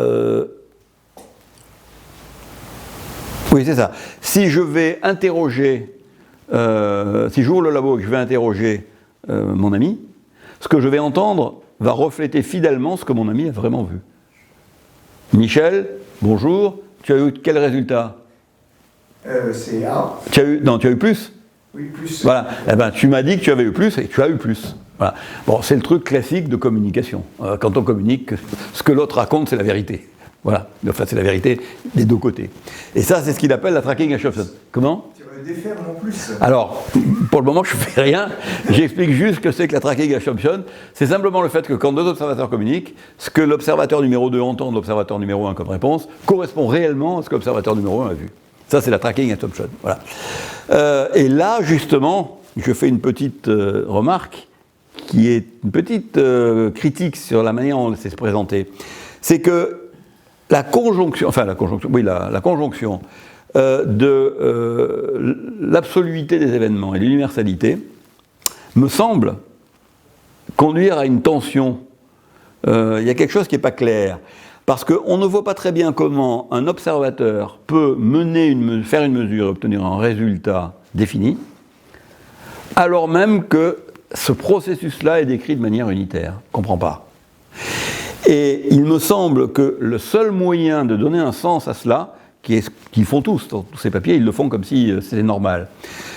oui, c'est ça. Si je vais interroger... si j'ouvre le labo et que je vais interroger mon ami, ce que je vais entendre va refléter fidèlement ce que mon ami a vraiment vu. Michel, bonjour, tu as eu quel résultat ? C'est A. Tu as eu plus ? Oui, plus. Voilà, eh ben, tu m'as dit que tu avais eu plus et tu as eu plus. Voilà. Bon, c'est le truc classique de communication. Quand on communique, ce que l'autre raconte, c'est la vérité. Voilà, enfin c'est la vérité des deux côtés. Et ça, c'est ce qu'il appelle la tracking assumption. Comment ? Défaire non plus. Alors, pour le moment, je ne fais rien. J'explique juste ce que c'est que la tracking assumption. C'est simplement le fait que quand deux observateurs communiquent, ce que l'observateur numéro 2 entend de l'observateur numéro 1 comme réponse correspond réellement à ce que l'observateur numéro 1 a vu. Ça, c'est la tracking assumption. Voilà. Et là, justement, je fais une petite remarque qui est une petite critique sur la manière dont c'est se présenter. C'est que la conjonction de l'absoluité des événements et de l'universalité me semble conduire à une tension. Il y a quelque chose qui n'est pas clair. Parce qu'on ne voit pas très bien comment un observateur peut faire une mesure et obtenir un résultat défini, alors même que ce processus-là est décrit de manière unitaire. Je ne comprends pas. Et il me semble que le seul moyen de donner un sens à cela, qu'ils font tous, dans tous ces papiers, ils le font comme si c'était normal.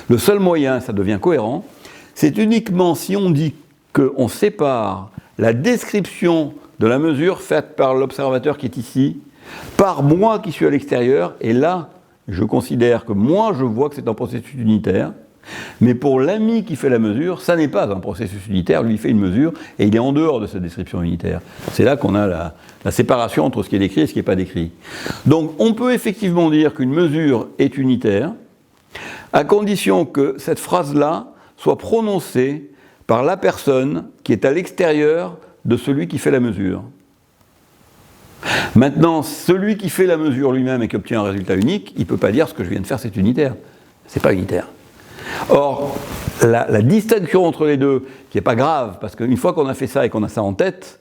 Le seul moyen, ça devient cohérent, c'est uniquement si on dit qu'on sépare la description de la mesure faite par l'observateur qui est ici, par moi qui suis à l'extérieur, et là, je considère que moi, je vois que c'est un processus unitaire, mais pour l'ami qui fait la mesure, ça n'est pas un processus unitaire, lui il fait une mesure, et il est en dehors de cette description unitaire. C'est là qu'on a la séparation entre ce qui est décrit et ce qui n'est pas décrit. Donc on peut effectivement dire qu'une mesure est unitaire, à condition que cette phrase-là soit prononcée par la personne qui est à l'extérieur de celui qui fait la mesure. Maintenant, celui qui fait la mesure lui-même et qui obtient un résultat unique, il ne peut pas dire ce que je viens de faire c'est unitaire. C'est pas unitaire. Or, la distinction entre les deux, qui n'est pas grave, parce qu'une fois qu'on a fait ça et qu'on a ça en tête,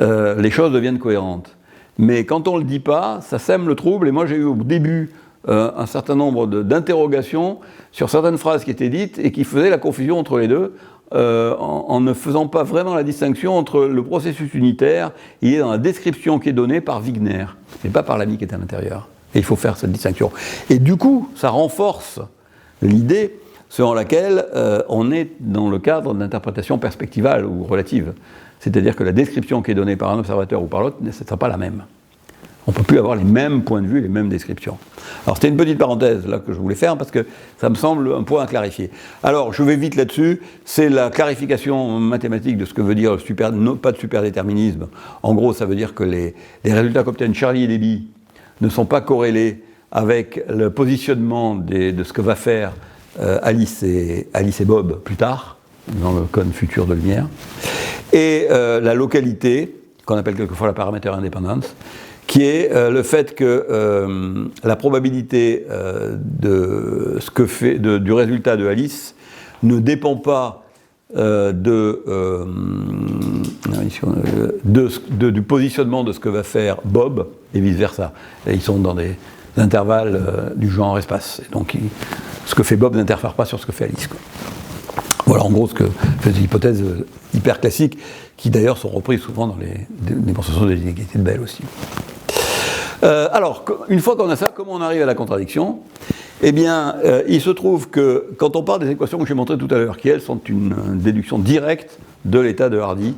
les choses deviennent cohérentes. Mais quand on ne le dit pas, ça sème le trouble, et moi j'ai eu au début un certain nombre d'interrogations sur certaines phrases qui étaient dites et qui faisaient la confusion entre les deux, en ne faisant pas vraiment la distinction entre le processus unitaire, il est dans la description qui est donnée par Wigner, mais pas par l'ami qui est à l'intérieur. Et il faut faire cette distinction. Et du coup, ça renforce l'idée selon laquelle on est dans le cadre d'interprétation perspectivale ou relative. C'est-à-dire que la description qui est donnée par un observateur ou par l'autre ne sera pas la même. On ne peut plus avoir les mêmes points de vue, les mêmes descriptions. Alors c'était une petite parenthèse là que je voulais faire parce que ça me semble un point à clarifier. Alors je vais vite là-dessus, c'est la clarification mathématique de ce que veut dire pas de superdéterminisme. En gros, ça veut dire que les résultats qu'obtiennent Charlie et Debbie ne sont pas corrélés avec le positionnement de ce que va faire Alice et Bob plus tard, dans le cône futur de lumière, et la localité, qu'on appelle quelquefois la parameter independence, qui est le fait que la probabilité du résultat de Alice ne dépend pas du positionnement de ce que va faire Bob, et vice-versa. Et ils sont dans des intervalles du genre espace. Et donc ce que fait Bob n'interfère pas sur ce que fait Alice, quoi. Voilà en gros ce que fait des hypothèses hyper classiques, qui d'ailleurs sont reprises souvent dans les démonstrations des inégalités de Bell aussi. Alors, une fois qu'on a ça, comment on arrive à la contradiction ? Eh bien, il se trouve que quand on parle des équations que j'ai montrées tout à l'heure, qui elles sont une déduction directe de l'état de Hardy,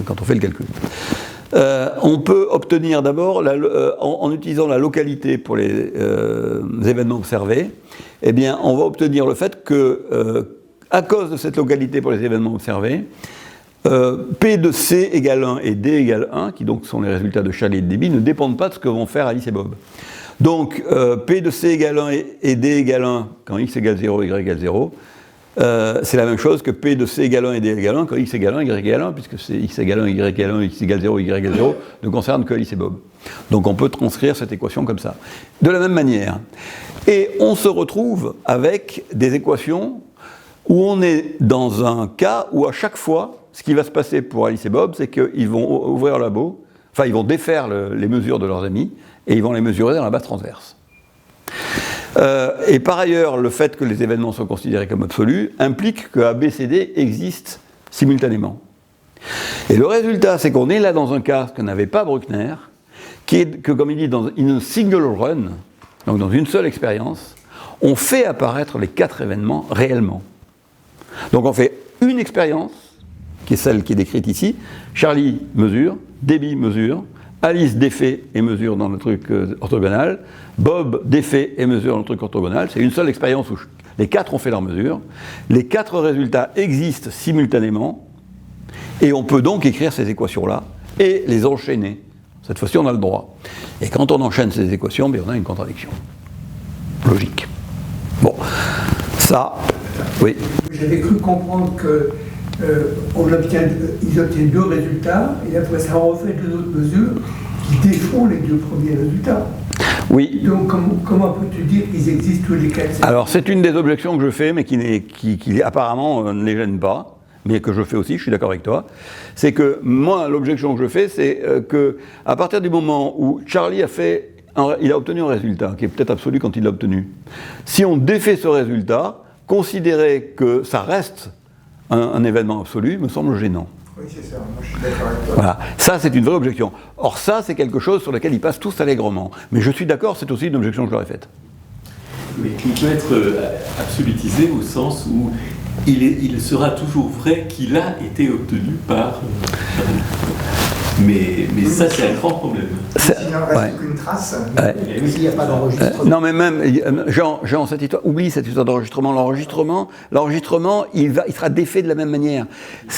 quand on fait le calcul, on peut obtenir d'abord, en utilisant la localité pour les événements observés, eh bien, on va obtenir le fait que, à cause de cette localité pour les événements observés, P de C égale 1 et D égale 1, qui donc sont les résultats de Charlie et de Debbie, ne dépendent pas de ce que vont faire Alice et Bob. Donc P de C égale 1 et D égale 1 quand X égale 0, Y égale 0, c'est la même chose que P de C égale 1 et D égale 1 quand X égale 1, Y égale 1, puisque c'est X égale 1, Y égale 1, X égale 0, Y égale 0, ne concerne que Alice et Bob. Donc on peut transcrire cette équation comme ça. De la même manière. Et on se retrouve avec des équations où on est dans un cas où à chaque fois, ce qui va se passer pour Alice et Bob, c'est qu'ils vont ouvrir le labo, enfin ils vont défaire les mesures de leurs amis, et ils vont les mesurer dans la base transverse. Et par ailleurs, le fait que les événements soient considérés comme absolus implique que A, B, C, D existent simultanément. Et le résultat, c'est qu'on est là dans un cas que n'avait pas Bruckner, qui est que, comme il dit, dans une single run, donc dans une seule expérience, on fait apparaître les 4 événements réellement. Donc on fait une expérience, qui est celle qui est décrite ici. Charlie mesure, Debbie mesure, Alice défait et mesure dans le truc orthogonal, Bob défait et mesure dans le truc orthogonal. C'est une seule expérience où les 4 ont fait leur mesure. Les 4 résultats existent simultanément, et on peut donc écrire ces équations-là et les enchaîner. Cette fois-ci, on a le droit. Et quand on enchaîne ces équations, bien, on a une contradiction. Logique. Bon, ça, oui. J'avais cru comprendre que ils obtiennent 2 résultats, et après ça refait 2 autres mesures qui défont les 2 premiers résultats. Oui. Donc comment peux-tu dire qu'ils existent tous les 4 ? Alors c'est une des objections que je fais, mais qui apparemment ne les gêne pas, mais que je fais aussi, je suis d'accord avec toi. C'est que moi, l'objection que je fais, c'est que à partir du moment où Charlie il a obtenu un résultat, qui est peut-être absolu quand il l'a obtenu, si on défait ce résultat, considérer que ça reste un événement absolu me semble gênant. Oui, c'est ça, moi je suis d'accord avec toi. Voilà, ça c'est une vraie objection. Or ça c'est quelque chose sur lequel ils passent tous allègrement. Mais je suis d'accord, c'est aussi une objection que je leur ai faite. Mais qui peut être absolutisé au sens où il sera toujours vrai qu'il a été obtenu par... Mais ça, c'est un grand problème. S'il n'en reste ouais. qu'une trace. Ouais. S'il n'y a pas d'enregistrement. Non, mais même, Jean, cette histoire, oublie cette histoire d'enregistrement. L'enregistrement, il sera défait de la même manière.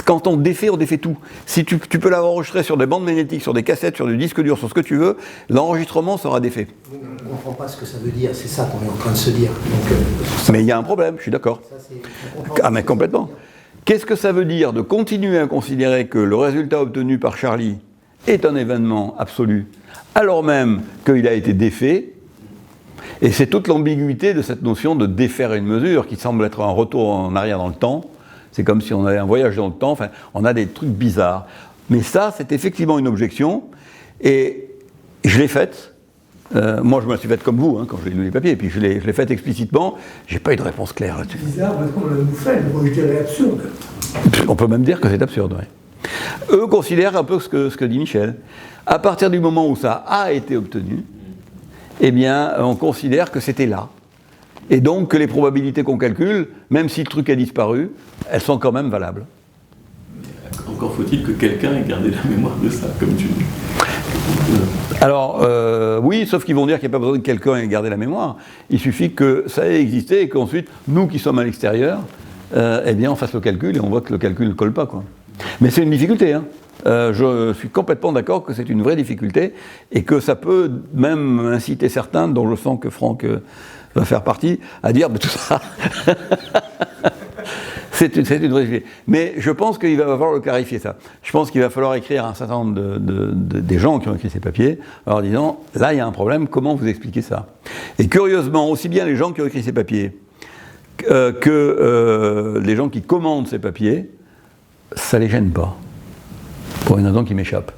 Quand on défait tout. Si tu peux l'avoir enregistré sur des bandes magnétiques, sur des cassettes, sur du disque dur, sur ce que tu veux, l'enregistrement sera défait. On ne comprend pas ce que ça veut dire, c'est ça qu'on est en train de se dire. Donc, Mais il y a un problème, je suis d'accord. ça, c'est- Ah, mais complètement. Qu'est-ce que ça veut dire de continuer à considérer que le résultat obtenu par Charlie est un événement absolu, alors même qu'il a été défait? Et c'est toute l'ambiguïté de cette notion de défaire une mesure, qui semble être un retour en arrière dans le temps. C'est comme si on avait un voyage dans le temps, enfin, on a des trucs bizarres. Mais ça, c'est effectivement une objection, et je l'ai faite. Moi, je me la suis faite comme vous, hein, quand j'ai lu les papiers, et puis je l'ai faite explicitement. J'ai pas eu de réponse claire là-dessus. Bizarre parce qu'on la nous fait, moi je dirais absurde. On peut même dire que c'est absurde, ouais. Eux considèrent un peu ce que dit Michel. À partir du moment où ça a été obtenu, eh bien, on considère que c'était là. Et donc que les probabilités qu'on calcule, même si le truc a disparu, elles sont quand même valables. Encore faut-il que quelqu'un ait gardé la mémoire de ça, comme tu dis. Alors, oui, sauf qu'ils vont dire qu'il n'y a pas besoin de quelqu'un ait gardé la mémoire. Il suffit que ça ait existé et qu'ensuite, nous qui sommes à l'extérieur, eh bien, on fasse le calcul et on voit que le calcul ne colle pas, quoi. Mais c'est une difficulté, hein. Je suis complètement d'accord que c'est une vraie difficulté et que ça peut même inciter certains, dont je sens que Franck va faire partie, à dire tout ça. C'est une vraie difficulté. Mais je pense qu'il va falloir le clarifier, ça. Je pense qu'il va falloir écrire à un certain nombre des gens qui ont écrit ces papiers en leur disant là, il y a un problème, comment vous expliquez ça? Et curieusement, aussi bien les gens qui ont écrit ces papiers que les gens qui commandent ces papiers, ça les gêne pas. Pour une raison qui m'échappe.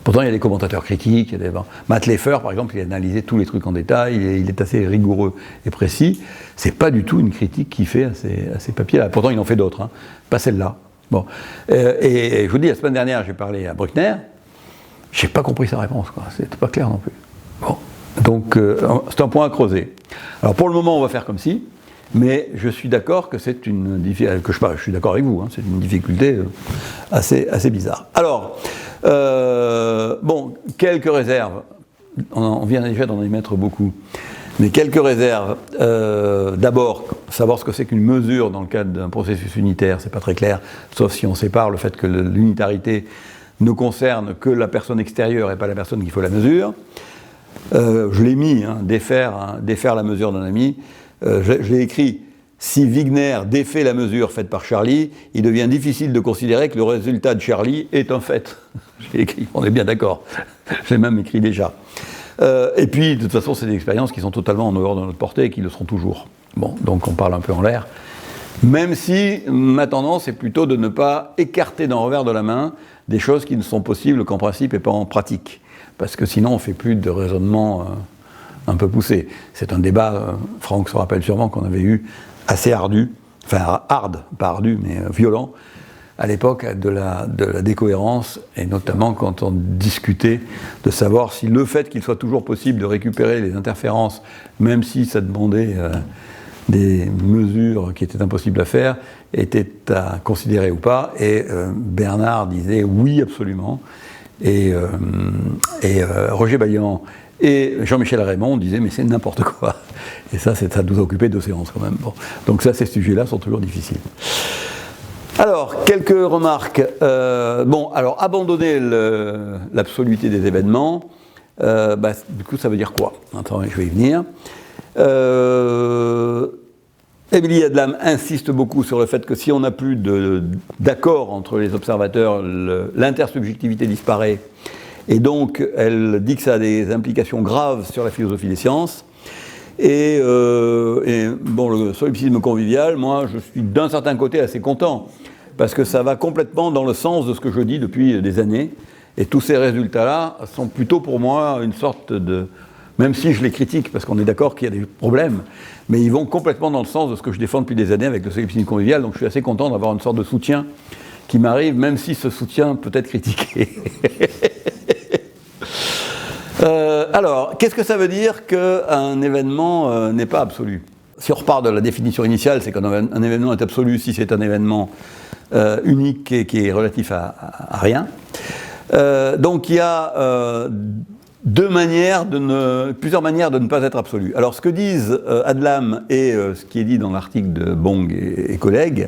Pourtant, il y a des commentateurs critiques. Matt Leffer, par exemple, il a analysé tous les trucs en détail. Il est assez rigoureux et précis. C'est pas du tout une critique qu'il fait à ces papiers-là. Pourtant, il en fait d'autres, hein. Pas celle-là. Bon. Et je vous dis, la semaine dernière, j'ai parlé à Bruckner. J'ai pas compris sa réponse, quoi. C'était pas clair non plus. Bon. Donc, c'est un point à creuser. Alors, pour le moment, on va faire comme si. Mais je suis d'accord que c'est une difficulté, je suis d'accord avec vous, hein, c'est une difficulté assez bizarre. Alors, bon, quelques réserves, on vient déjà d'en émettre beaucoup, mais quelques réserves. D'abord, savoir ce que c'est qu'une mesure dans le cadre d'un processus unitaire, c'est pas très clair, sauf si on sépare le fait que l'unitarité ne concerne que la personne extérieure et pas la personne qui fait la mesure. Je l'ai mis, hein, défaire la mesure d'un ami. Je l'ai écrit, si Wigner défait la mesure faite par Charlie, il devient difficile de considérer que le résultat de Charlie est un fait. J'ai écrit, on est bien d'accord. J'ai même écrit déjà. Et puis, de toute façon, c'est des expériences qui sont totalement en dehors de notre portée et qui le seront toujours. Bon, donc on parle un peu en l'air. Même si ma tendance est plutôt de ne pas écarter d'un revers de la main des choses qui ne sont possibles qu'en principe et pas en pratique. Parce que sinon, on ne fait plus de raisonnement un peu poussé. C'est un débat, Franck se rappelle sûrement, qu'on avait eu assez ardu, enfin hard, pas ardu, mais violent, à l'époque de la décohérence, et notamment quand on discutait de savoir si le fait qu'il soit toujours possible de récupérer les interférences, même si ça demandait des mesures qui étaient impossibles à faire, était à considérer ou pas, et Bernard disait oui absolument, et Roger Baillant et Jean-Michel Raymond disaient mais c'est n'importe quoi. Et ça nous a occupé 2 séances quand même. Bon. Donc ça, ces sujets-là sont toujours difficiles. Alors, quelques remarques. Alors, abandonner l'absoluité des événements, du coup, ça veut dire quoi? Attends, je vais y venir. Émilie Adlam insiste beaucoup sur le fait que si on n'a plus d'accord entre les observateurs, l'intersubjectivité disparaît. Et donc, elle dit que ça a des implications graves sur la philosophie des sciences. Et le solipsisme convivial, moi, je suis d'un certain côté assez content, parce que ça va complètement dans le sens de ce que je dis depuis des années. Et tous ces résultats-là sont plutôt pour moi une sorte de... Même si je les critique, parce qu'on est d'accord qu'il y a des problèmes, mais ils vont complètement dans le sens de ce que je défends depuis des années avec le solipsisme convivial. Donc je suis assez content d'avoir une sorte de soutien qui m'arrive, même si ce soutien peut être critiqué. Alors, qu'est-ce que ça veut dire qu'un événement n'est pas absolu? Si on repart de la définition initiale, c'est qu'un événement est absolu si c'est un événement unique et qui est relatif à rien. Donc il y a plusieurs manières de ne pas être absolu. Alors ce que disent Adlam et ce qui est dit dans l'article de Bong et collègues,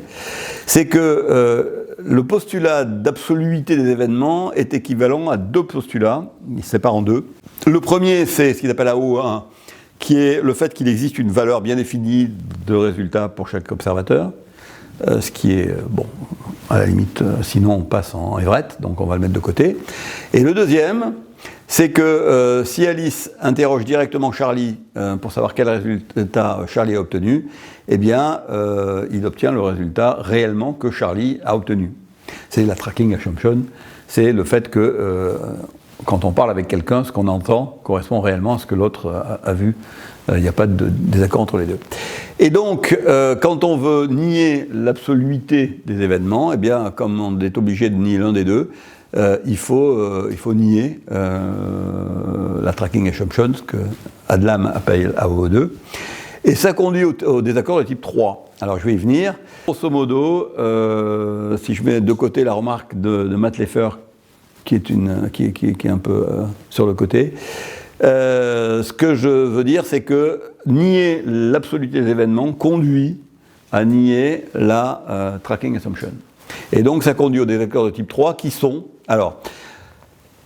c'est que le postulat d'absoluité des événements est équivalent à deux postulats, il se sépare en deux. Le premier, c'est ce qu'ils appellent AO1, qui est le fait qu'il existe une valeur bien définie de résultat pour chaque observateur, ce qui est, bon, à la limite, sinon on passe en Everett, donc on va le mettre de côté. Et le deuxième, c'est que si Alice interroge directement Charlie pour savoir quel résultat Charlie a obtenu, eh bien, il obtient le résultat réellement que Charlie a obtenu. C'est la tracking assumption, c'est le fait que quand on parle avec quelqu'un, ce qu'on entend correspond réellement à ce que l'autre a vu. Il n'y a pas de désaccord entre les deux. Et donc, quand on veut nier l'absoluité des événements, eh bien, comme on est obligé de nier l'un des deux, il faut nier la tracking assumption, ce que Adlam appelle AO2. Et ça conduit au désaccord de type 3. Alors je vais y venir. Grosso modo, si je mets de côté la remarque de Matt Leffer, qui est un peu sur le côté, ce que je veux dire, c'est que nier l'absoluité des événements conduit à nier la tracking assumption. Et donc ça conduit au désaccord de type 3 qui sont, alors,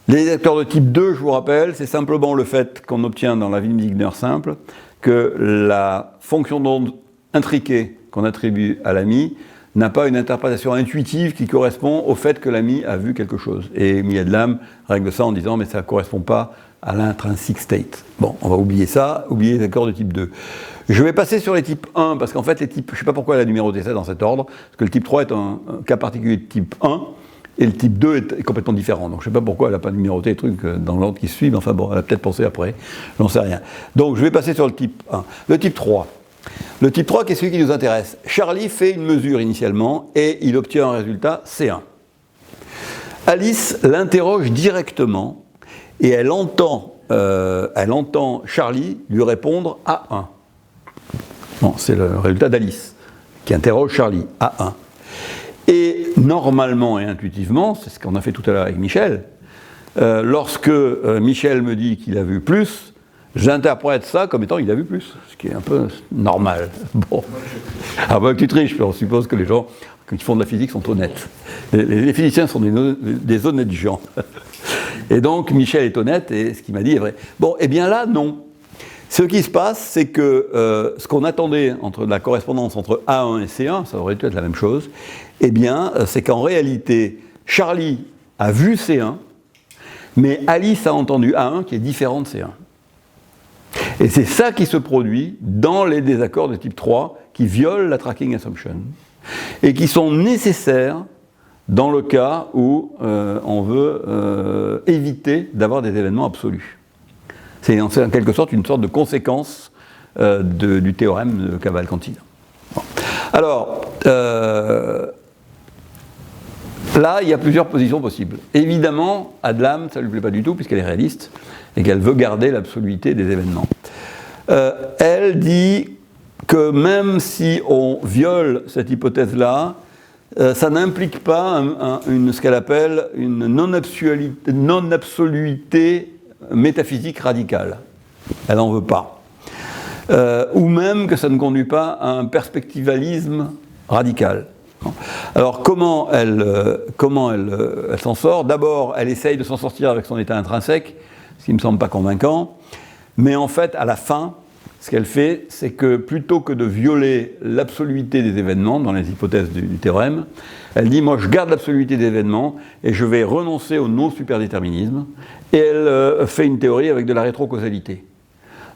les désaccords de type 2, je vous rappelle, c'est simplement le fait qu'on obtient dans la Wien-Wigner simple que la fonction d'onde intriquée qu'on attribue à l'ami n'a pas une interprétation intuitive qui correspond au fait que l'ami a vu quelque chose. Et Adlam règle ça en disant mais ça ne correspond pas à l'intrinsic state. Bon, on va oublier ça, oublier les accords de type 2. Je vais passer sur les types 1, parce qu'en fait, les types, je ne sais pas pourquoi elle a numéroté ça dans cet ordre, parce que le type 3 est un cas particulier de type 1, et le type 2 est complètement différent. Donc je ne sais pas pourquoi elle n'a pas numéroté les trucs dans l'ordre qui suit, mais enfin bon, elle a peut-être pensé après, j'en sais rien. Donc je vais passer sur le type 1. Le type 3. Le type 3, qui est celui qui nous intéresse. Charlie fait une mesure initialement, et il obtient un résultat C1. Alice l'interroge directement, et elle entend Charlie lui répondre A1. Bon, c'est le résultat d'Alice, qui interroge Charlie, A1. Et normalement et intuitivement, c'est ce qu'on a fait tout à l'heure avec Michel, lorsque Michel me dit qu'il a vu plus, j'interprète ça comme étant il a vu plus, ce qui est un peu normal. Bon. Ah bah tu triches, on suppose que les gens qui font de la physique sont honnêtes. Les physiciens sont des honnêtes gens. Et donc Michel est honnête et ce qu'il m'a dit est vrai. Bon, eh bien là, non. Ce qui se passe, c'est que ce qu'on attendait entre la correspondance entre A1 et C1, ça aurait dû être la même chose, eh bien, c'est qu'en réalité, Charlie a vu C1, mais Alice a entendu A1 qui est différent de C1. Et c'est ça qui se produit dans les désaccords de type 3 qui violent la tracking assumption et qui sont nécessaires dans le cas où on veut éviter d'avoir des événements absolus. C'est en quelque sorte une sorte de conséquence du théorème de Cavalcanti. Bon. Alors, là, il y a plusieurs positions possibles. Évidemment, Adlam, ça ne lui plaît pas du tout, puisqu'elle est réaliste, et qu'elle veut garder l'absoluité des événements. Elle dit que même si on viole cette hypothèse-là, ça n'implique pas ce qu'elle appelle une non-absoluité métaphysique radicale. Elle n'en veut pas. Ou même que ça ne conduit pas à un perspectivalisme radical. Alors comment elle s'en sort? D'abord, elle essaye de s'en sortir avec son état intrinsèque, ce qui ne me semble pas convaincant, mais en fait, à la fin, ce qu'elle fait, c'est que plutôt que de violer l'absoluité des événements dans les hypothèses du théorème, elle dit, moi je garde l'absoluité des événements et je vais renoncer au non-superdéterminisme, et elle fait une théorie avec de la rétrocausalité,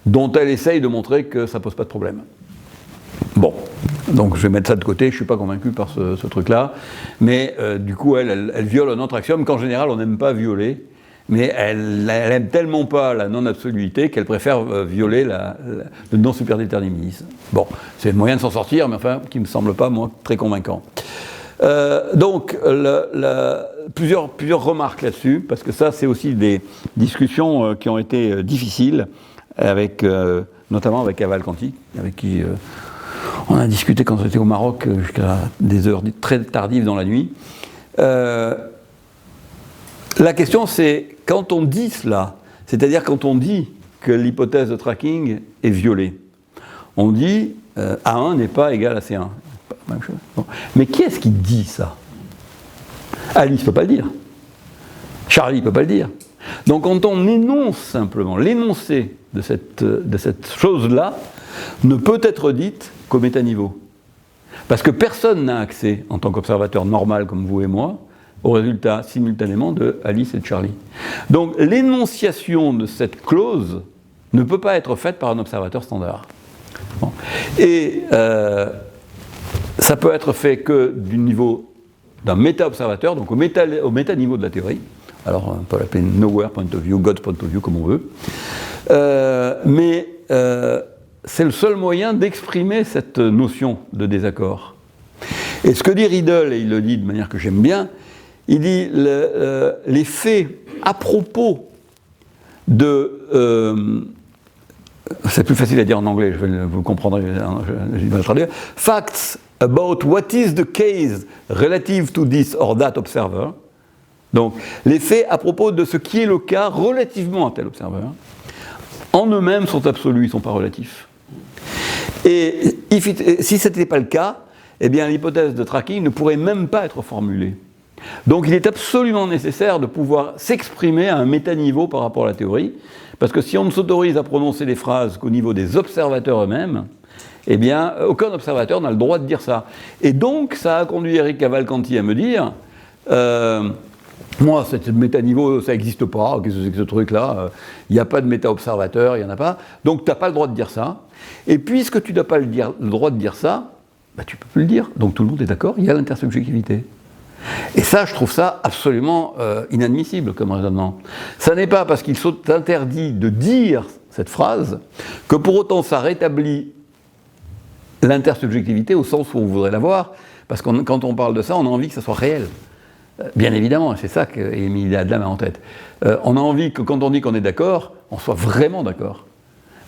dont elle essaye de montrer que ça ne pose pas de problème. Bon, donc je vais mettre ça de côté, je ne suis pas convaincu par ce truc-là, mais du coup elle viole un autre axiome qu'en général on n'aime pas violer, mais elle n'aime tellement pas la non-absoluité qu'elle préfère violer le non-superdéterminisme. Bon, c'est le moyen de s'en sortir, mais enfin, qui ne me semble pas, moi, très convaincant. Donc, plusieurs remarques là-dessus, parce que ça, c'est aussi des discussions qui ont été difficiles, notamment avec Cavalcanti, avec qui on a discuté quand on était au Maroc jusqu'à des heures très tardives dans la nuit. La question c'est, quand on dit cela, c'est-à-dire quand on dit que l'hypothèse de tracking est violée, on dit A1 n'est pas égal à C1. Même chose. Bon. Mais qui est-ce qui dit ça? Alice ne peut pas le dire. Charlie ne peut pas le dire. Donc quand on énonce simplement, l'énoncé de cette chose-là ne peut être dite qu'au métaniveau. Parce que personne n'a accès, en tant qu'observateur normal comme vous et moi, aux résultats simultanément de Alice et de Charlie. Donc l'énonciation de cette clause ne peut pas être faite par un observateur standard. Bon. Et ça peut être fait que du niveau d'un méta-observateur, donc au méta-niveau de la théorie. Alors on peut l'appeler nowhere point of view, God's point of view, comme on veut. Mais c'est le seul moyen d'exprimer cette notion de désaccord. Et ce que dit Riedel, et il le dit de manière que j'aime bien, il dit les faits à propos de... c'est plus facile à dire en anglais, vous comprendrez, je vais le traduire. Facts about what is the case relative to this or that observer. Donc, les faits à propos de ce qui est le cas relativement à tel observeur, en eux-mêmes sont absolus, ils ne sont pas relatifs. Et si ce n'était pas le cas, eh bien l'hypothèse de tracking ne pourrait même pas être formulée. Donc il est absolument nécessaire de pouvoir s'exprimer à un métaniveau par rapport à la théorie, parce que si on ne s'autorise à prononcer les phrases qu'au niveau des observateurs eux-mêmes, eh bien aucun observateur n'a le droit de dire ça. Et donc ça a conduit Eric Cavalcanti à me dire moi, ce métaniveau, ça n'existe pas, qu'est-ce que c'est que ce truc-là? Il n'y a pas de méta-observateur, il n'y en a pas, donc tu n'as pas le droit de dire ça. Et puisque tu n'as pas le droit de dire ça, bah, tu ne peux plus le dire. Donc tout le monde est d'accord, il y a l'intersubjectivité. Et ça, je trouve ça absolument inadmissible comme raisonnement. Ça n'est pas parce qu'il s'interdit de dire cette phrase que pour autant ça rétablit l'intersubjectivité au sens où on voudrait l'avoir, parce que quand on parle de ça, on a envie que ça soit réel. Bien évidemment, c'est ça qu'Émile Adam a en tête. On a envie que quand on dit qu'on est d'accord, on soit vraiment d'accord.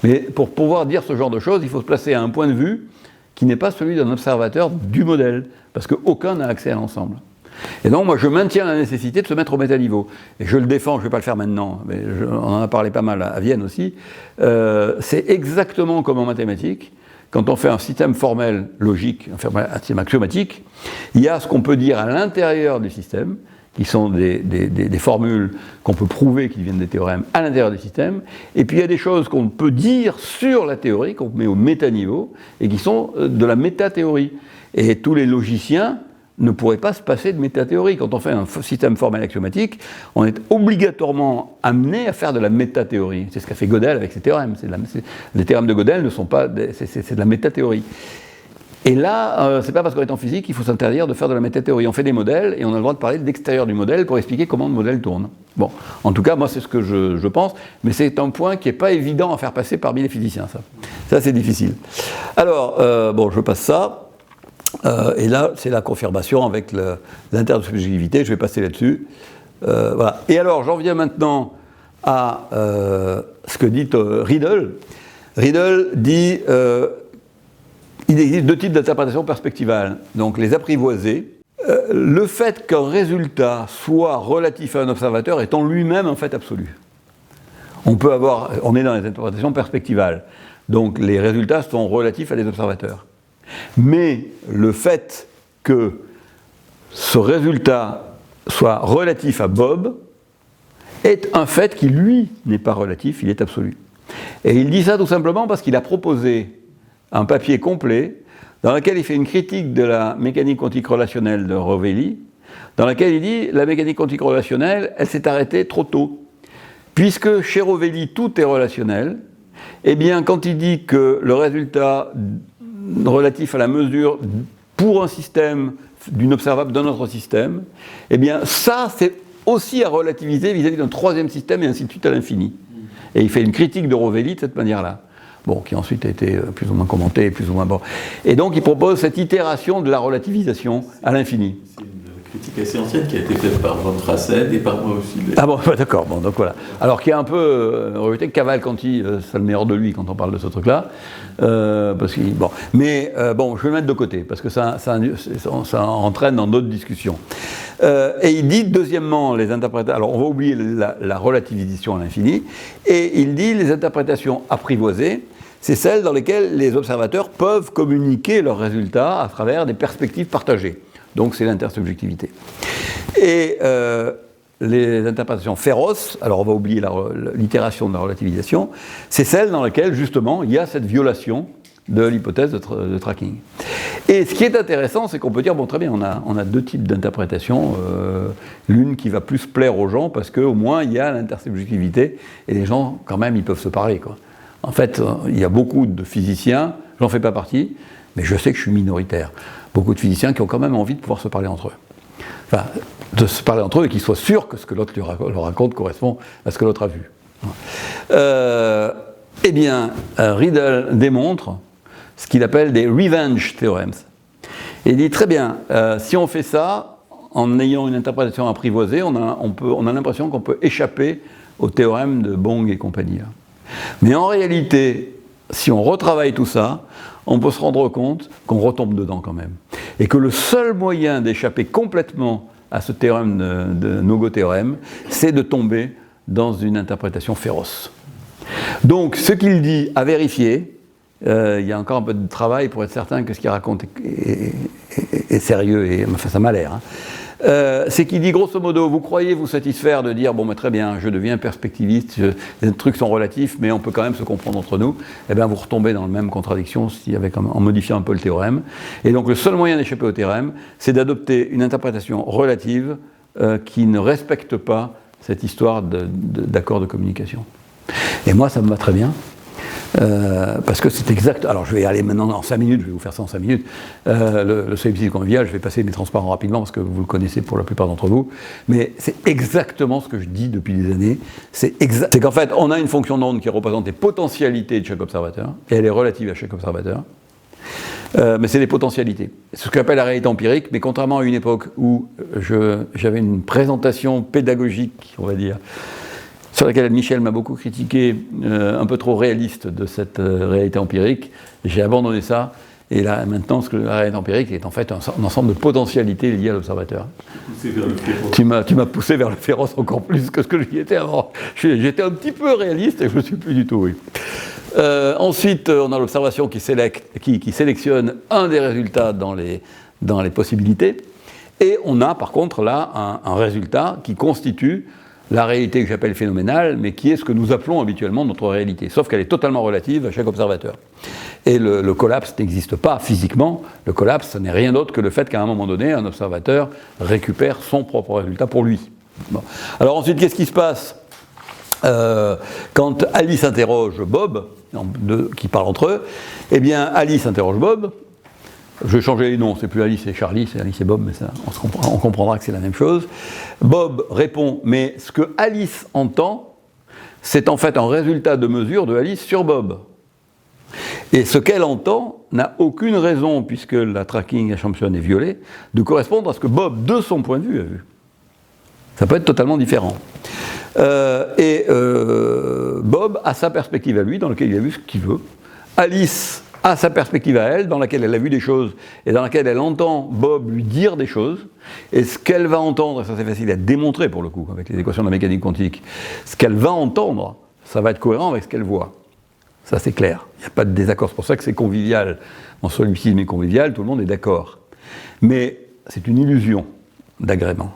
Mais pour pouvoir dire ce genre de choses, il faut se placer à un point de vue qui n'est pas celui d'un observateur du modèle, parce qu'aucun n'a accès à l'ensemble. Et donc moi je maintiens la nécessité de se mettre au métaniveau. Et je le défends, je ne vais pas le faire maintenant, mais on en a parlé pas mal à Vienne aussi. C'est exactement comme en mathématiques. Quand on fait un système formel logique, un système axiomatique, il y a ce qu'on peut dire à l'intérieur du système, qui sont des formules qu'on peut prouver qui viennent des théorèmes à l'intérieur du système, et puis il y a des choses qu'on peut dire sur la théorie, qu'on met au métaniveau, et qui sont de la métathéorie. Et tous les logiciens ne pourraient pas se passer de métathéorie. Quand on fait un système formel axiomatique, on est obligatoirement amené à faire de la métathéorie. C'est ce qu'a fait Gödel avec ses théorèmes. Les théorèmes de Gödel ne sont pas... c'est de la métathéorie. Et là, c'est pas parce qu'on est en physique qu'il faut s'interdire de faire de la métathéorie. On fait des modèles et on a le droit de parler de l'extérieur du modèle pour expliquer comment le modèle tourne. Bon, en tout cas, moi c'est ce que je pense, mais c'est un point qui n'est pas évident à faire passer parmi les physiciens, ça. Ça c'est difficile. Alors, bon, je passe ça. Et là, c'est la confirmation avec l'intersubjectivité, je vais passer là-dessus. Voilà. Et alors, j'en viens maintenant à ce que dit Riedel. Riedel dit il existe deux types d'interprétation perspectivale. Donc, les apprivoisées. Le fait qu'un résultat soit relatif à un observateur est en lui-même un fait absolu. On est dans les interprétations perspectivales. Donc, les résultats sont relatifs à des observateurs. Mais le fait que ce résultat soit relatif à Bob est un fait qui, lui, n'est pas relatif, il est absolu. Et il dit ça tout simplement parce qu'il a proposé un papier complet dans lequel il fait une critique de la mécanique quantique relationnelle de Rovelli, dans laquelle il dit la mécanique quantique relationnelle, elle s'est arrêtée trop tôt. Puisque chez Rovelli, tout est relationnel, eh bien, quand il dit que le résultat relatif à la mesure pour un système d'une observable d'un autre système, eh bien ça c'est aussi à relativiser vis-à-vis d'un troisième système et ainsi de suite à l'infini. Et il fait une critique de Rovelli de cette manière-là. Bon, qui ensuite a été plus ou moins commentée, plus ou moins bon. Et donc il propose cette itération de la relativisation à l'infini. C'est une critique assez ancienne qui a été faite par Von Frassen et par moi aussi. Ah bon, d'accord, bon, donc voilà. Alors qui est un peu rejeté, Cavalcanti, c'est le meilleur de lui quand on parle de ce truc-là. Parce qu'il, bon. Mais bon, je vais le mettre de côté, parce que ça entraîne dans d'autres discussions. Et il dit, deuxièmement, les interprétations. Alors on va oublier la relativisation à l'infini, et il dit les interprétations apprivoisées, c'est celles dans lesquelles les observateurs peuvent communiquer leurs résultats à travers des perspectives partagées. Donc c'est l'intersubjectivité. Et les interprétations féroces, alors on va oublier l'itération de la relativisation, c'est celle dans laquelle justement il y a cette violation de l'hypothèse de tracking. Et ce qui est intéressant, c'est qu'on peut dire, bon très bien, on a deux types d'interprétations, l'une qui va plus plaire aux gens parce qu'au moins il y a l'intersubjectivité et les gens quand même ils peuvent se parler, quoi. En fait, il y a beaucoup de physiciens, j'en fais pas partie, mais je sais que je suis minoritaire. Beaucoup de physiciens qui ont quand même envie de pouvoir se parler entre eux. Enfin, de se parler entre eux et qu'ils soient sûrs que ce que l'autre leur raconte correspond à ce que l'autre a vu. Eh bien, Riedel démontre ce qu'il appelle des revenge theorems. Et il dit très bien, si on fait ça, en ayant une interprétation apprivoisée, on a l'impression qu'on peut échapper au théorème de Bong et compagnie. Là. Mais en réalité, si on retravaille tout ça, on peut se rendre compte qu'on retombe dedans quand même. Et que le seul moyen d'échapper complètement à ce théorème de Nogo-théorème, c'est de tomber dans une interprétation féroce. Donc, ce qu'il dit à vérifier, il y a encore un peu de travail pour être certain que ce qu'il raconte est sérieux, et enfin ça m'a l'air. Hein. C'est qu'il dit grosso modo, vous croyez vous satisfaire de dire bon mais très bien, je deviens perspectiviste, les trucs sont relatifs, mais on peut quand même se comprendre entre nous. Eh bien vous retombez dans la même contradiction en modifiant un peu le théorème. Et donc le seul moyen d'échapper au théorème, c'est d'adopter une interprétation relative qui ne respecte pas cette histoire d'accord de communication. Et moi ça me va très bien. Parce que c'est exact. Alors je vais aller maintenant en 5 minutes, je vais vous faire ça en 5 minutes. Le solipsisme convivial, je vais passer mes transparents rapidement parce que vous le connaissez pour la plupart d'entre vous. Mais c'est exactement ce que je dis depuis des années. C'est qu'en fait, on a une fonction d'onde qui représente les potentialités de chaque observateur, et elle est relative à chaque observateur. Mais c'est des potentialités. C'est ce qu'on appelle la réalité empirique, mais contrairement à une époque où j'avais une présentation pédagogique, on va dire, sur laquelle Michel m'a beaucoup critiqué, un peu trop réaliste de cette réalité empirique. J'ai abandonné ça, et là maintenant, la réalité empirique est en fait un ensemble de potentialités liées à l'observateur. Tu m'as poussé vers le féroce encore plus que ce que j'y étais avant. J'étais un petit peu réaliste, et je ne le suis plus du tout, oui. Ensuite, on a l'observation qui sélectionne un des résultats dans les possibilités, et on a par contre là un résultat qui constitue la réalité que j'appelle phénoménale, mais qui est ce que nous appelons habituellement notre réalité, sauf qu'elle est totalement relative à chaque observateur. Et le collapse n'existe pas physiquement. Le collapse, ce n'est rien d'autre que le fait qu'à un moment donné, un observateur récupère son propre résultat pour lui. Bon. Alors ensuite, qu'est-ce qui se passe quand Alice interroge Bob, qui parlent entre eux? Eh bien, Alice interroge Bob. Je vais changer les noms, c'est plus Alice et Charlie, c'est Alice et Bob, mais ça, on comprendra que c'est la même chose. Bob répond, mais ce que Alice entend, c'est en fait un résultat de mesure de Alice sur Bob. Et ce qu'elle entend n'a aucune raison, puisque la tracking assumption est violée, de correspondre à ce que Bob, de son point de vue, a vu. Ça peut être totalement différent. Bob a sa perspective à lui, dans laquelle il a vu ce qu'il veut. Alice a sa perspective à elle, dans laquelle elle a vu des choses, et dans laquelle elle entend Bob lui dire des choses, et ce qu'elle va entendre, et ça c'est facile à démontrer pour le coup, avec les équations de la mécanique quantique, ce qu'elle va entendre, ça va être cohérent avec ce qu'elle voit. Ça c'est clair, il n'y a pas de désaccord, c'est pour ça que c'est convivial. En solipsisme et convivial, tout le monde est d'accord. Mais c'est une illusion d'agrément.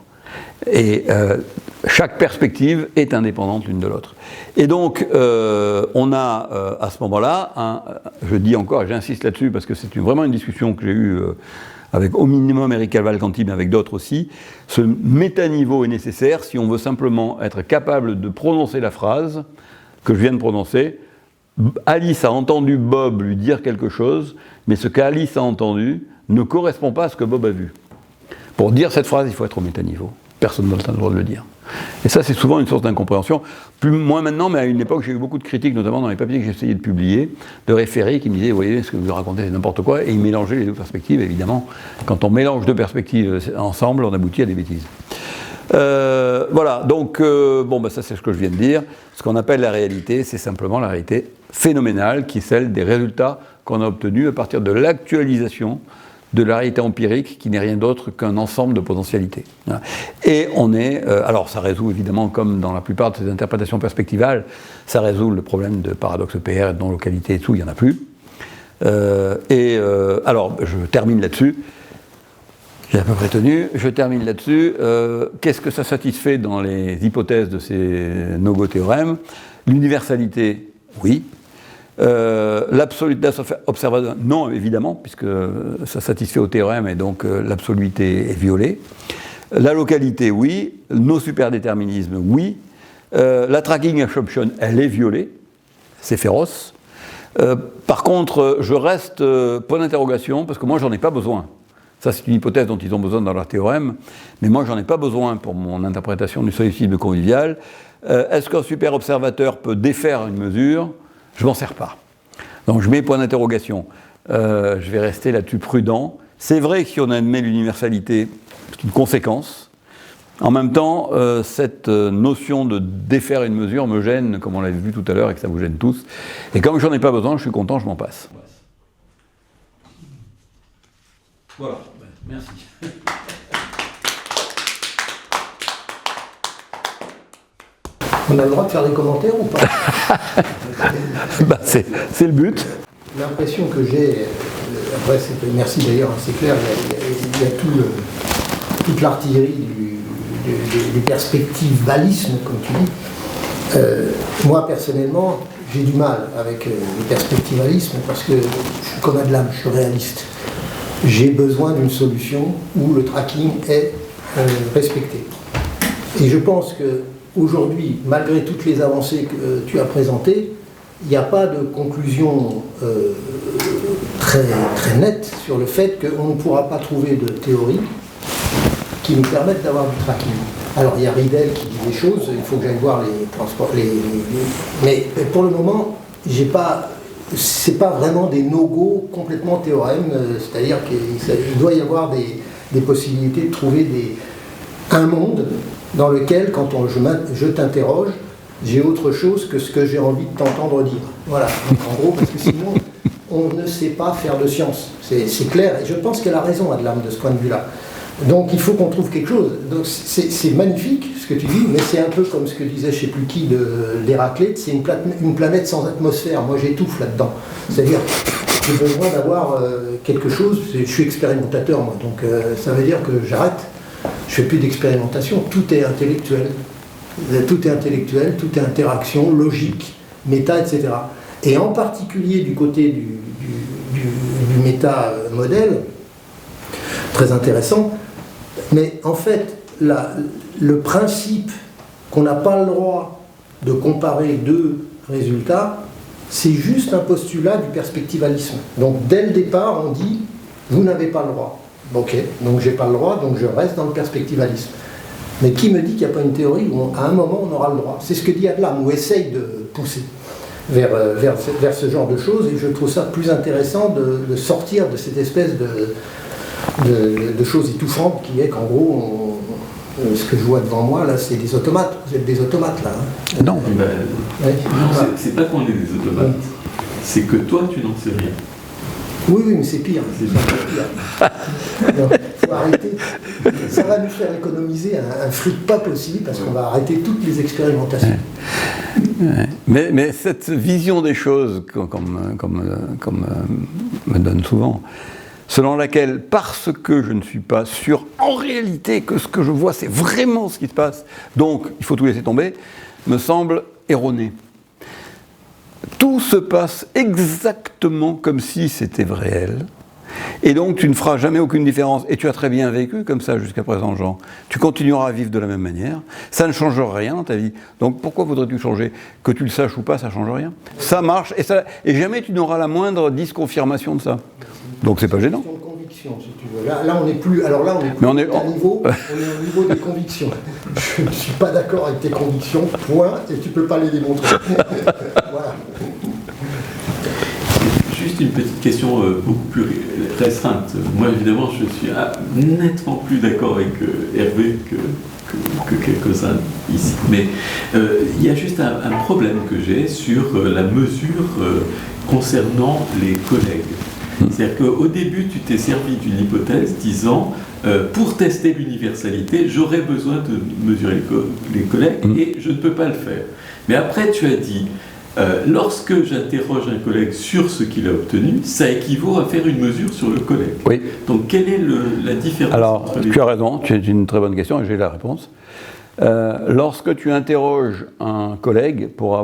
Et chaque perspective est indépendante l'une de l'autre. Et donc, on a à ce moment-là, je dis encore, et j'insiste là-dessus parce que c'est vraiment une discussion que j'ai eue avec au minimum Eric Cavalcanti, mais avec d'autres aussi. Ce métaniveau est nécessaire si on veut simplement être capable de prononcer la phrase que je viens de prononcer. Alice a entendu Bob lui dire quelque chose, mais ce qu'Alice a entendu ne correspond pas à ce que Bob a vu. Pour dire cette phrase, il faut être au métaniveau. Personne n'a le droit de le dire. Et ça, c'est souvent une source d'incompréhension. Moins maintenant, mais à une époque, j'ai eu beaucoup de critiques, notamment dans les papiers que j'ai essayé de publier, de référés qui me disaient, vous voyez, ce que vous racontez, c'est n'importe quoi, et ils mélangeaient les deux perspectives, évidemment. Quand on mélange deux perspectives ensemble, on aboutit à des bêtises. Voilà, donc, ça c'est ce que je viens de dire. Ce qu'on appelle la réalité, c'est simplement la réalité phénoménale, qui est celle des résultats qu'on a obtenus à partir de l'actualisation de la réalité empirique, qui n'est rien d'autre qu'un ensemble de potentialités. Et on est... alors ça résout évidemment, comme dans la plupart de ces interprétations perspectivales, ça résout le problème de paradoxe PR et de non-localité et tout, il n'y en a plus. Alors, je termine là-dessus. J'ai à peu près tenu. Je termine là-dessus. Qu'est-ce que ça satisfait dans les hypothèses de ces no-go théorèmes? L'universalité, oui. L'absoluteness observable, non, évidemment, puisque ça satisfait au théorème et donc l'absoluité est violée. La localité, oui. Nos superdéterminismes, oui. La tracking assumption, elle est violée. C'est féroce. Par contre, je reste point d'interrogation, parce que moi, j'en ai pas besoin. Ça, c'est une hypothèse dont ils ont besoin dans leur théorème, mais moi, j'en ai pas besoin pour mon interprétation du solipsisme convivial. Est-ce qu'un super observateur peut défaire une mesure? Je m'en sers pas. Donc, je mets point d'interrogation. Je vais rester là-dessus prudent. C'est vrai que si on admet l'universalité, c'est une conséquence. En même temps, cette notion de défaire une mesure me gêne, comme on l'avait vu tout à l'heure et que ça vous gêne tous. Et comme j'en ai pas besoin, je suis content, je m'en passe. Voilà, merci. On a le droit de faire des commentaires ou pas? C'est le but. L'impression que j'ai, après, merci d'ailleurs, c'est clair, il y a toute l'artillerie du perspectivalisme, comme tu dis. Moi, personnellement, j'ai du mal avec le perspectivalisme parce que je suis comme Adlam, je suis réaliste. J'ai besoin d'une solution où le tracking est respecté. Et je pense que aujourd'hui, malgré toutes les avancées que tu as présentées, il n'y a pas de conclusion très nette sur le fait qu'on ne pourra pas trouver de théorie qui nous permette d'avoir du tracking. Alors il y a Riedel qui dit des choses, il faut que j'aille voir les transports. Mais pour le moment, c'est pas vraiment des no-go complètement théorèmes, c'est-à-dire qu'il doit y avoir des possibilités de trouver un monde dans lequel, quand je t'interroge, j'ai autre chose que ce que j'ai envie de t'entendre dire. Voilà, donc en gros, parce que sinon, on ne sait pas faire de science. C'est clair, et je pense qu'elle a raison, Adlam, de ce point de vue-là. Donc il faut qu'on trouve quelque chose. Donc c'est magnifique ce que tu dis, mais c'est un peu comme ce que disait je ne sais plus qui d'Héraclite, c'est une planète sans atmosphère. Moi j'étouffe là-dedans. C'est-à-dire j'ai besoin d'avoir quelque chose, je suis expérimentateur moi, donc ça veut dire que j'arrête, je fais plus d'expérimentation, tout est intellectuel. Tout est intellectuel, tout est interaction, logique, méta, etc. Et en particulier du côté du méta-modèle, très intéressant, mais en fait, le principe qu'on n'a pas le droit de comparer deux résultats, c'est juste un postulat du perspectivalisme. Donc dès le départ, on dit, vous n'avez pas le droit. Ok, donc j'ai pas le droit, donc je reste dans le perspectivalisme. Mais qui me dit qu'il n'y a pas une théorie où à un moment on aura le droit? C'est ce que dit Adlam, ou essaye de pousser vers ce genre de choses, et je trouve ça plus intéressant de sortir de cette espèce de choses étouffantes qui est qu'en gros, ce que je vois devant moi là, c'est des automates. Vous êtes des automates là. Hein. Non. Ouais. C'est pas qu'on est des automates, c'est que toi tu n'en sais rien. Oui, mais c'est pire. Donc, faut arrêter. Ça va nous faire économiser un fric pas possible parce qu'on va arrêter toutes les expérimentations. Mais cette vision des choses, comme me donne souvent, selon laquelle, parce que je ne suis pas sûr en réalité que ce que je vois c'est vraiment ce qui se passe, donc il faut tout laisser tomber, me semble erronée. Tout se passe exactement comme si c'était réel, et donc tu ne feras jamais aucune différence, et tu as très bien vécu comme ça jusqu'à présent, Jean. Tu continueras à vivre de la même manière, ça ne change rien dans ta vie, donc pourquoi voudrais-tu changer? Que tu le saches ou pas, ça ne change rien. Ça marche, et jamais tu n'auras la moindre disconfirmation de ça. Donc c'est pas gênant. convictions, si tu veux. Là, on n'est plus. Alors là, on est plus Mais on est- on est au niveau des convictions. Je ne suis pas d'accord avec tes convictions, point, et tu ne peux pas les démontrer. Voilà. Juste une petite question beaucoup plus restreinte. Moi, évidemment, je suis nettement plus d'accord avec Hervé que quelques-uns ici. Mais il y a juste un problème que j'ai sur la mesure concernant les collègues. C'est-à-dire qu'au début, tu t'es servi d'une hypothèse disant pour tester l'universalité, j'aurais besoin de mesurer les collègues et je ne peux pas le faire. Mais après, tu as dit lorsque j'interroge un collègue sur ce qu'il a obtenu, ça équivaut à faire une mesure sur le collègue. Oui. Donc, quelle est la différence Alors, entre les tu as raison, c'est une très bonne question et j'ai la réponse. Lorsque tu interroges un collègue pour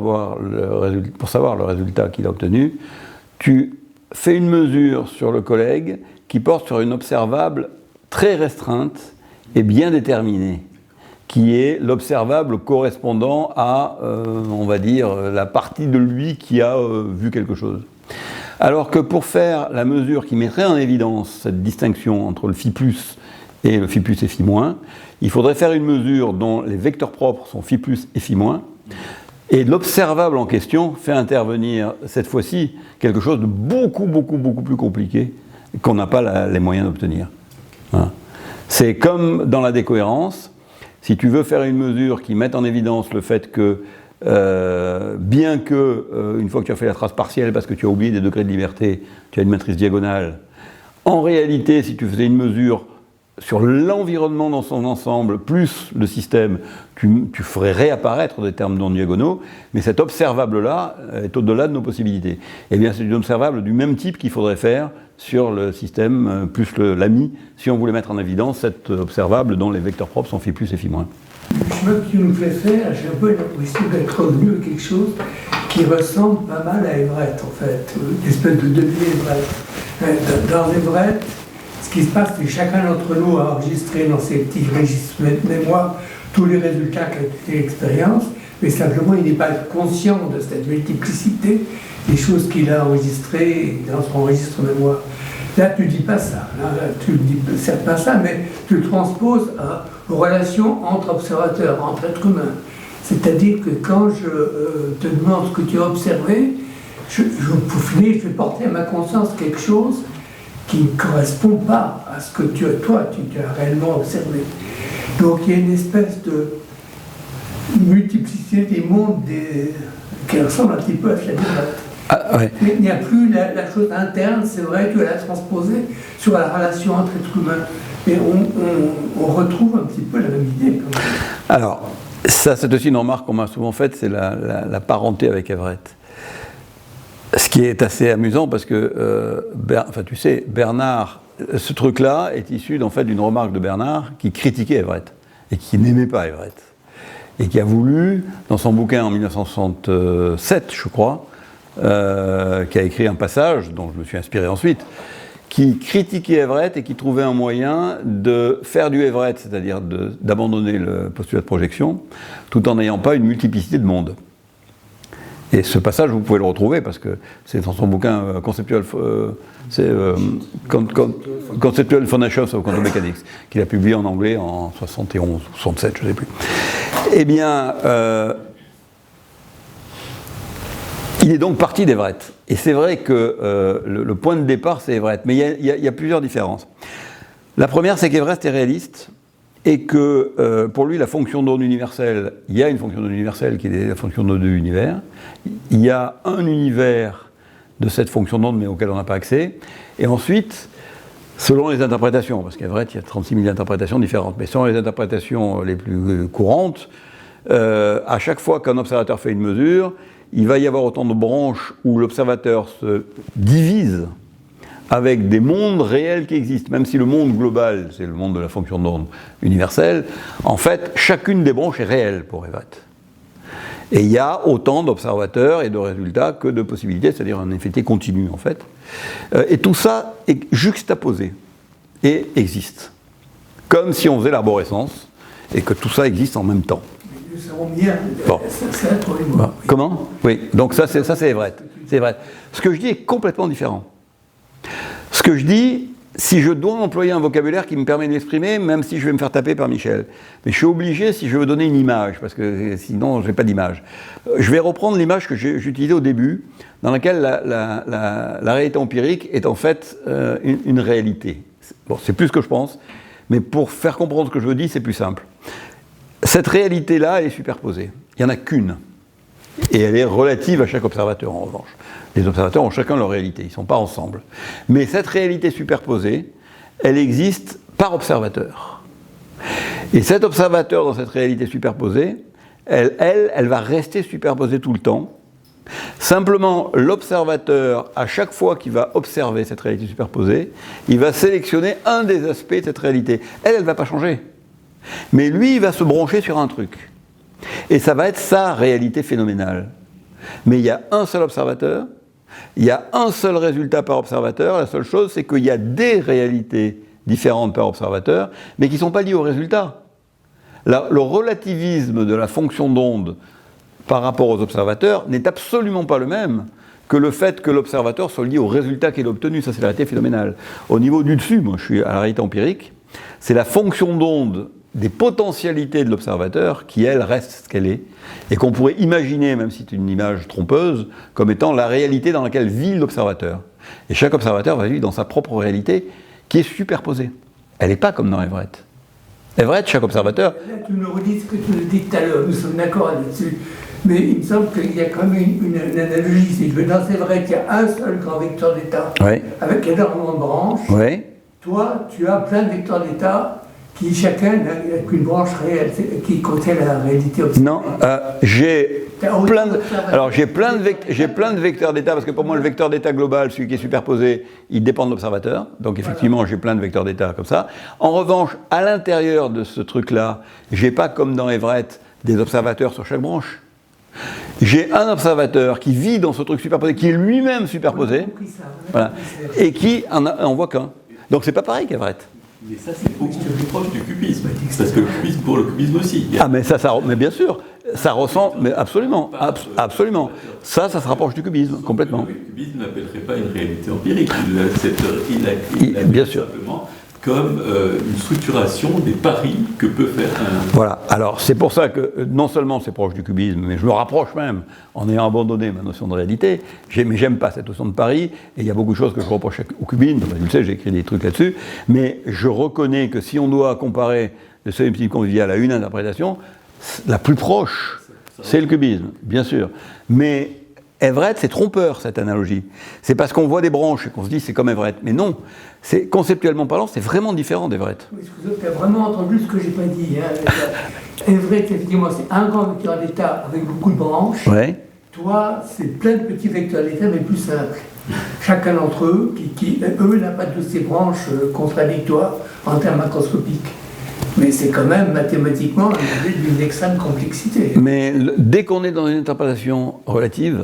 savoir le résultat qu'il a obtenu, tu fais une mesure sur le collègue qui porte sur une observable très restreinte et bien déterminée, qui est l'observable correspondant à, on va dire, la partie de lui qui a vu quelque chose. Alors que pour faire la mesure qui mettrait en évidence cette distinction entre le phi plus et le phi plus et phi moins, il faudrait faire une mesure dont les vecteurs propres sont phi plus et phi moins, et l'observable en question fait intervenir cette fois-ci quelque chose de beaucoup plus compliqué qu'on n'a pas les moyens d'obtenir. Voilà. C'est comme dans la décohérence. Si tu veux faire une mesure qui mette en évidence le fait que, bien que, une fois que tu as fait la trace partielle parce que tu as oublié des degrés de liberté, tu as une matrice diagonale, en réalité, si tu faisais une mesure sur l'environnement dans son ensemble, plus le système, tu ferais réapparaître des termes non diagonaux, mais cet observable-là est au-delà de nos possibilités. Eh bien, c'est une observable du même type qu'il faudrait faire sur le système plus l'AMI, si on voulait mettre en évidence cet observable dont les vecteurs propres sont phi plus et phi moins. Le chemin que tu nous fais faire, j'ai un peu l'impression d'être revenu à quelque chose qui ressemble pas mal à Everett, en fait, une espèce de demi-Everett. Dans Everett, ce qui se passe, c'est que chacun d'entre nous a enregistré dans ses petits registres de mémoire tous les résultats qu'a été l'expérience, mais simplement il n'est pas conscient de cette multiplicité des choses qu'il a enregistrées dans son registre mémoire. Là, tu ne dis pas ça. Là, tu ne dis certes pas ça, mais tu le transposes aux relations entre observateurs, entre êtres humains. C'est-à-dire que quand je te demande ce que tu as observé, pour finir, je vais porter à ma conscience quelque chose qui ne correspond pas à ce que tu as réellement observé. Donc il y a une espèce de multiplicité des mondes qui ressemble un petit peu à celle de Ouais. Mais il n'y a plus la chose interne, c'est vrai, tu l'as transposée sur la relation entre êtres humains. Mais on retrouve un petit peu la même idée. Quand même. Alors, ça c'est aussi une remarque qu'on m'a souvent faite, c'est la parenté avec Everett. Ce qui est assez amusant parce que, tu sais, Bernard, ce truc-là est issu en fait d'une remarque de Bernard qui critiquait Everett et qui n'aimait pas Everett. Et qui a voulu, dans son bouquin en 1967, je crois, qui a écrit un passage dont je me suis inspiré ensuite, qui critiquait Everett et qui trouvait un moyen de faire du Everett, c'est-à-dire d'abandonner le postulat de projection, tout en n'ayant pas une multiplicité de mondes. Et ce passage, vous pouvez le retrouver parce que c'est dans son bouquin Conceptual Foundations of Quantum Mechanics, qu'il a publié en anglais en 71 ou 67, je ne sais plus. Eh bien, il est donc parti d'Everett. Et c'est vrai que le point de départ, c'est Everett. Mais il y a plusieurs différences. La première, c'est qu'Everett est réaliste et que pour lui, la fonction d'onde universelle, il y a une fonction d'onde universelle qui est la fonction d'onde de l'univers. Il y a un univers de cette fonction d'onde, mais auquel on n'a pas accès. Et ensuite, selon les interprétations, parce qu'Everett, il y a 36 000 interprétations différentes, mais selon les interprétations les plus courantes, à chaque fois qu'un observateur fait une mesure, il va y avoir autant de branches où l'observateur se divise avec des mondes réels qui existent. Même si le monde global, c'est le monde de la fonction d'onde universelle, en fait, chacune des branches est réelle pour Everett. Et il y a autant d'observateurs et de résultats que de possibilités, c'est-à-dire un infinité continu, en fait. Et tout ça est juxtaposé et existe. Comme si on faisait l'arborescence et que tout ça existe en même temps. Nous savons bien, Bon. ça va pour les mots. Bon. Comment ? Oui, donc ça c'est Everett. C'est Everett. Ce que je dis est complètement différent. Ce que je dis, si je dois employer un vocabulaire qui me permet de m'exprimer, même si je vais me faire taper par Michel. Mais je suis obligé si je veux donner une image, parce que sinon je n'ai pas d'image. Je vais reprendre l'image que j'utilisais au début, dans laquelle la réalité empirique est en fait une réalité. Bon, c'est plus ce que je pense, mais pour faire comprendre ce que je veux dire, c'est plus simple. Cette réalité-là, elle est superposée. Il n'y en a qu'une. Et elle est relative à chaque observateur, en revanche. Les observateurs ont chacun leur réalité, ils ne sont pas ensemble. Mais cette réalité superposée, elle existe par observateur. Et cet observateur dans cette réalité superposée, elle va rester superposée tout le temps. Simplement, l'observateur, à chaque fois qu'il va observer cette réalité superposée, il va sélectionner un des aspects de cette réalité. Elle ne va pas changer. Mais lui, il va se brancher sur un truc. Et ça va être sa réalité phénoménale. Mais il y a un seul observateur, il y a un seul résultat par observateur, la seule chose c'est qu'il y a des réalités différentes par observateur, mais qui ne sont pas liées au résultat. Le relativisme de la fonction d'onde par rapport aux observateurs n'est absolument pas le même que le fait que l'observateur soit lié au résultat qu'il a obtenu. Ça c'est la réalité phénoménale. Au niveau du dessus, moi je suis à la réalité empirique, c'est la fonction d'onde des potentialités de l'observateur qui, elle, reste ce qu'elle est, et qu'on pourrait imaginer, même si c'est une image trompeuse, comme étant la réalité dans laquelle vit l'observateur. Et chaque observateur va vivre dans sa propre réalité, qui est superposée. Elle n'est pas comme dans Everett. Everett, chaque observateur... Là, tu nous redis ce que tu nous dis tout à l'heure, nous sommes d'accord là-dessus. Mais il me semble qu'il y a quand même une analogie, c'est que dans Everett, il y a un seul grand vecteur d'état, avec énormément de branches. Toi, tu as plein de vecteurs d'état qui chacun n'a qu'une branche réelle, qui contient la réalité observée. Non, j'ai plein de vecteurs d'état, parce que pour moi le vecteur d'état global, celui qui est superposé, il dépend de l'observateur, donc effectivement j'ai plein de vecteurs d'état comme ça. En revanche, à l'intérieur de ce truc-là, j'ai pas comme dans Everett des observateurs sur chaque branche. J'ai un observateur qui vit dans ce truc superposé, qui est lui-même superposé, voilà, et qui en voit qu'un. Donc c'est pas pareil qu'Everett. Mais ça, c'est beaucoup plus proche du cubisme. Parce que pour le cubisme aussi. Ah, mais mais bien sûr, ça ressemble, mais absolument, absolument. Ça se rapproche du cubisme, complètement. Le cubisme n'appellerait pas une réalité empirique. Il bien sûr. Simplement comme une structuration des paris que peut faire un... Voilà, alors c'est pour ça que non seulement c'est proche du cubisme, mais je me rapproche même, en ayant abandonné ma notion de réalité, mais j'aime pas cette notion de pari, et il y a beaucoup de choses que je reproche au cubisme, tu le sais, j'ai écrit des trucs là-dessus, mais je reconnais que si on doit comparer le solipsisme convivial à une interprétation, la plus proche, c'est le cubisme, bien sûr. Mais Everett, c'est trompeur, cette analogie. C'est parce qu'on voit des branches et qu'on se dit c'est comme Everett. Mais non, conceptuellement parlant, c'est vraiment différent d'Everett. Excusez-moi, tu as vraiment entendu ce que j'ai pas dit. Everett, effectivement, c'est un grand vecteur d'état avec beaucoup de branches. Ouais. Toi, c'est plein de petits vecteurs d'état, mais plus simples. Chacun d'entre eux, eux, n'a pas toutes ces branches contradictoires en termes macroscopiques. Mais c'est quand même mathématiquement un objet d'une extrême complexité. Mais dès qu'on est dans une interprétation relativiste,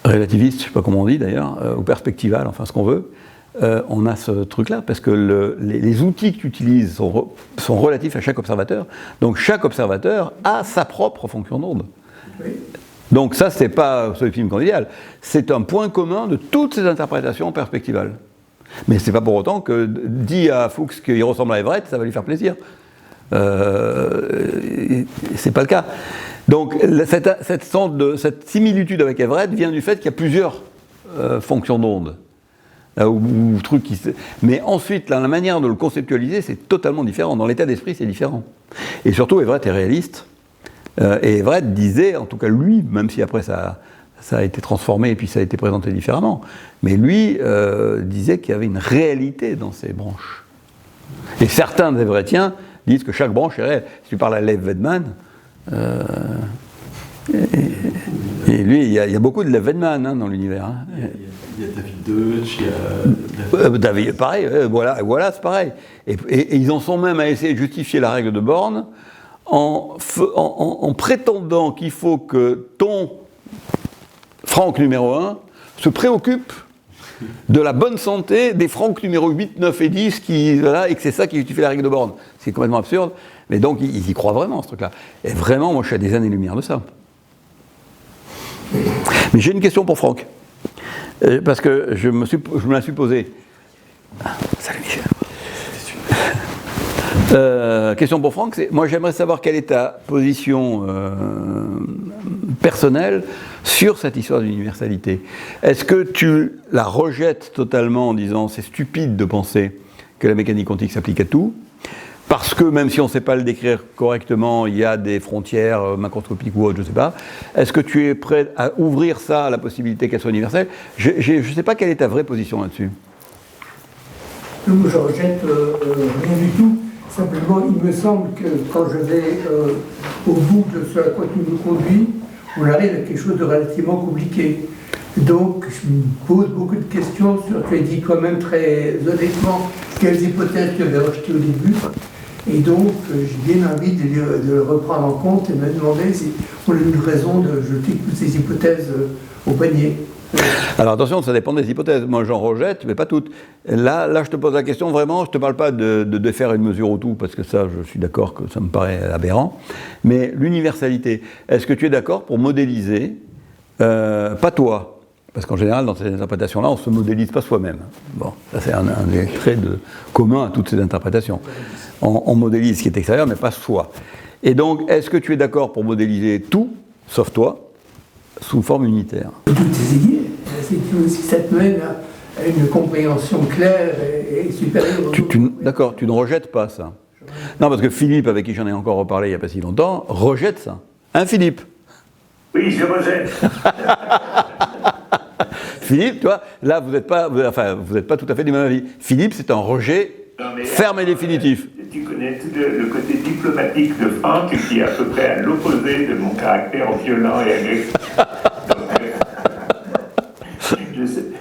je ne sais pas comment on dit d'ailleurs, ou perspectivale, enfin ce qu'on veut, on a ce truc-là, parce que les outils que tu utilises sont relatifs à chaque observateur. Donc chaque observateur a sa propre fonction d'onde. Oui. Donc ça, c'est pas solipsisme convivial, c'est un point commun de toutes ces interprétations perspectivales. Mais c'est pas pour autant que dit à Fuchs qu'il ressemble à Everett, ça va lui faire plaisir. C'est pas le cas. Donc cette similitude avec Everett vient du fait qu'il y a plusieurs fonctions d'onde. Ou trucs mais ensuite, la manière de le conceptualiser, c'est totalement différent. Dans l'état d'esprit, c'est différent. Et surtout, Everett est réaliste. Et Everett disait, en tout cas lui, même si après ça a été transformé et puis ça a été présenté différemment, mais lui disait qu'il y avait une réalité dans ces branches. Et certains des Everettiens disent que chaque branche est réelle. Si tu parles à Lev Wedman, et lui, il y a beaucoup de Lev Wedman dans l'univers. Hein. Il y a David Deutsch, il y a... David, pareil, voilà, c'est pareil. Et ils en sont même à essayer de justifier la règle de Born en prétendant qu'il faut que ton Franck numéro 1 se préoccupe de la bonne santé des Franck numéro 8, 9 et 10 et que c'est ça qui justifie la règle de Born. C'est complètement absurde, mais donc ils y croient vraiment, ce truc-là. Et vraiment, moi je suis à des années-lumière de ça. Mais j'ai une question pour Franck, parce que je me la suis posée. Question pour Franck, moi j'aimerais savoir quelle est ta position personnelle sur cette histoire d'universalité. Est-ce que tu la rejettes totalement en disant c'est stupide de penser que la mécanique quantique s'applique à tout, parce que même si on ne sait pas le décrire correctement, il y a des frontières macroscopiques ou autres, je ne sais pas. Est-ce que tu es prêt à ouvrir ça à la possibilité qu'elle soit universelle? Je ne sais pas quelle est ta vraie position là-dessus. Je ne rejette rien du tout. Simplement, il me semble que quand je vais au bout de ce à quoi tu nous conduis, on arrive à quelque chose de relativement compliqué. Donc, je me pose beaucoup de questions sur, tu as dit quand même très honnêtement, quelles hypothèses tu avais rejetées au début. Et donc, j'ai bien envie de le reprendre en compte et me demander si on a une raison de jeter toutes ces hypothèses au panier. Alors attention, ça dépend des hypothèses. Moi, j'en rejette, mais pas toutes. Là, je te pose la question vraiment, je ne te parle pas de faire une mesure au tout, parce que ça, je suis d'accord que ça me paraît aberrant. Mais l'universalité, est-ce que tu es d'accord pour modéliser, pas toi, parce qu'en général, dans ces interprétations-là, on ne se modélise pas soi-même. Bon, ça c'est un des traits commun à toutes ces interprétations. On modélise ce qui est extérieur, mais pas soi. Et donc, est-ce que tu es d'accord pour modéliser tout, sauf toi, sous forme unitaire? Toutes tes idées, si ça te mène à une compréhension claire et supérieure. D'accord, tu ne rejettes pas ça. Non, parce que Philippe, avec qui j'en ai encore reparlé il n'y a pas si longtemps, rejette ça. Hein, Philippe? Oui, je rejette. Philippe, tu vois, là, vous n'êtes pas tout à fait du même avis. Philippe, c'est un rejet ferme et définitif. Tu connais tout le côté diplomatique de Franck, qui est à peu près à l'opposé de mon caractère violent et agressif.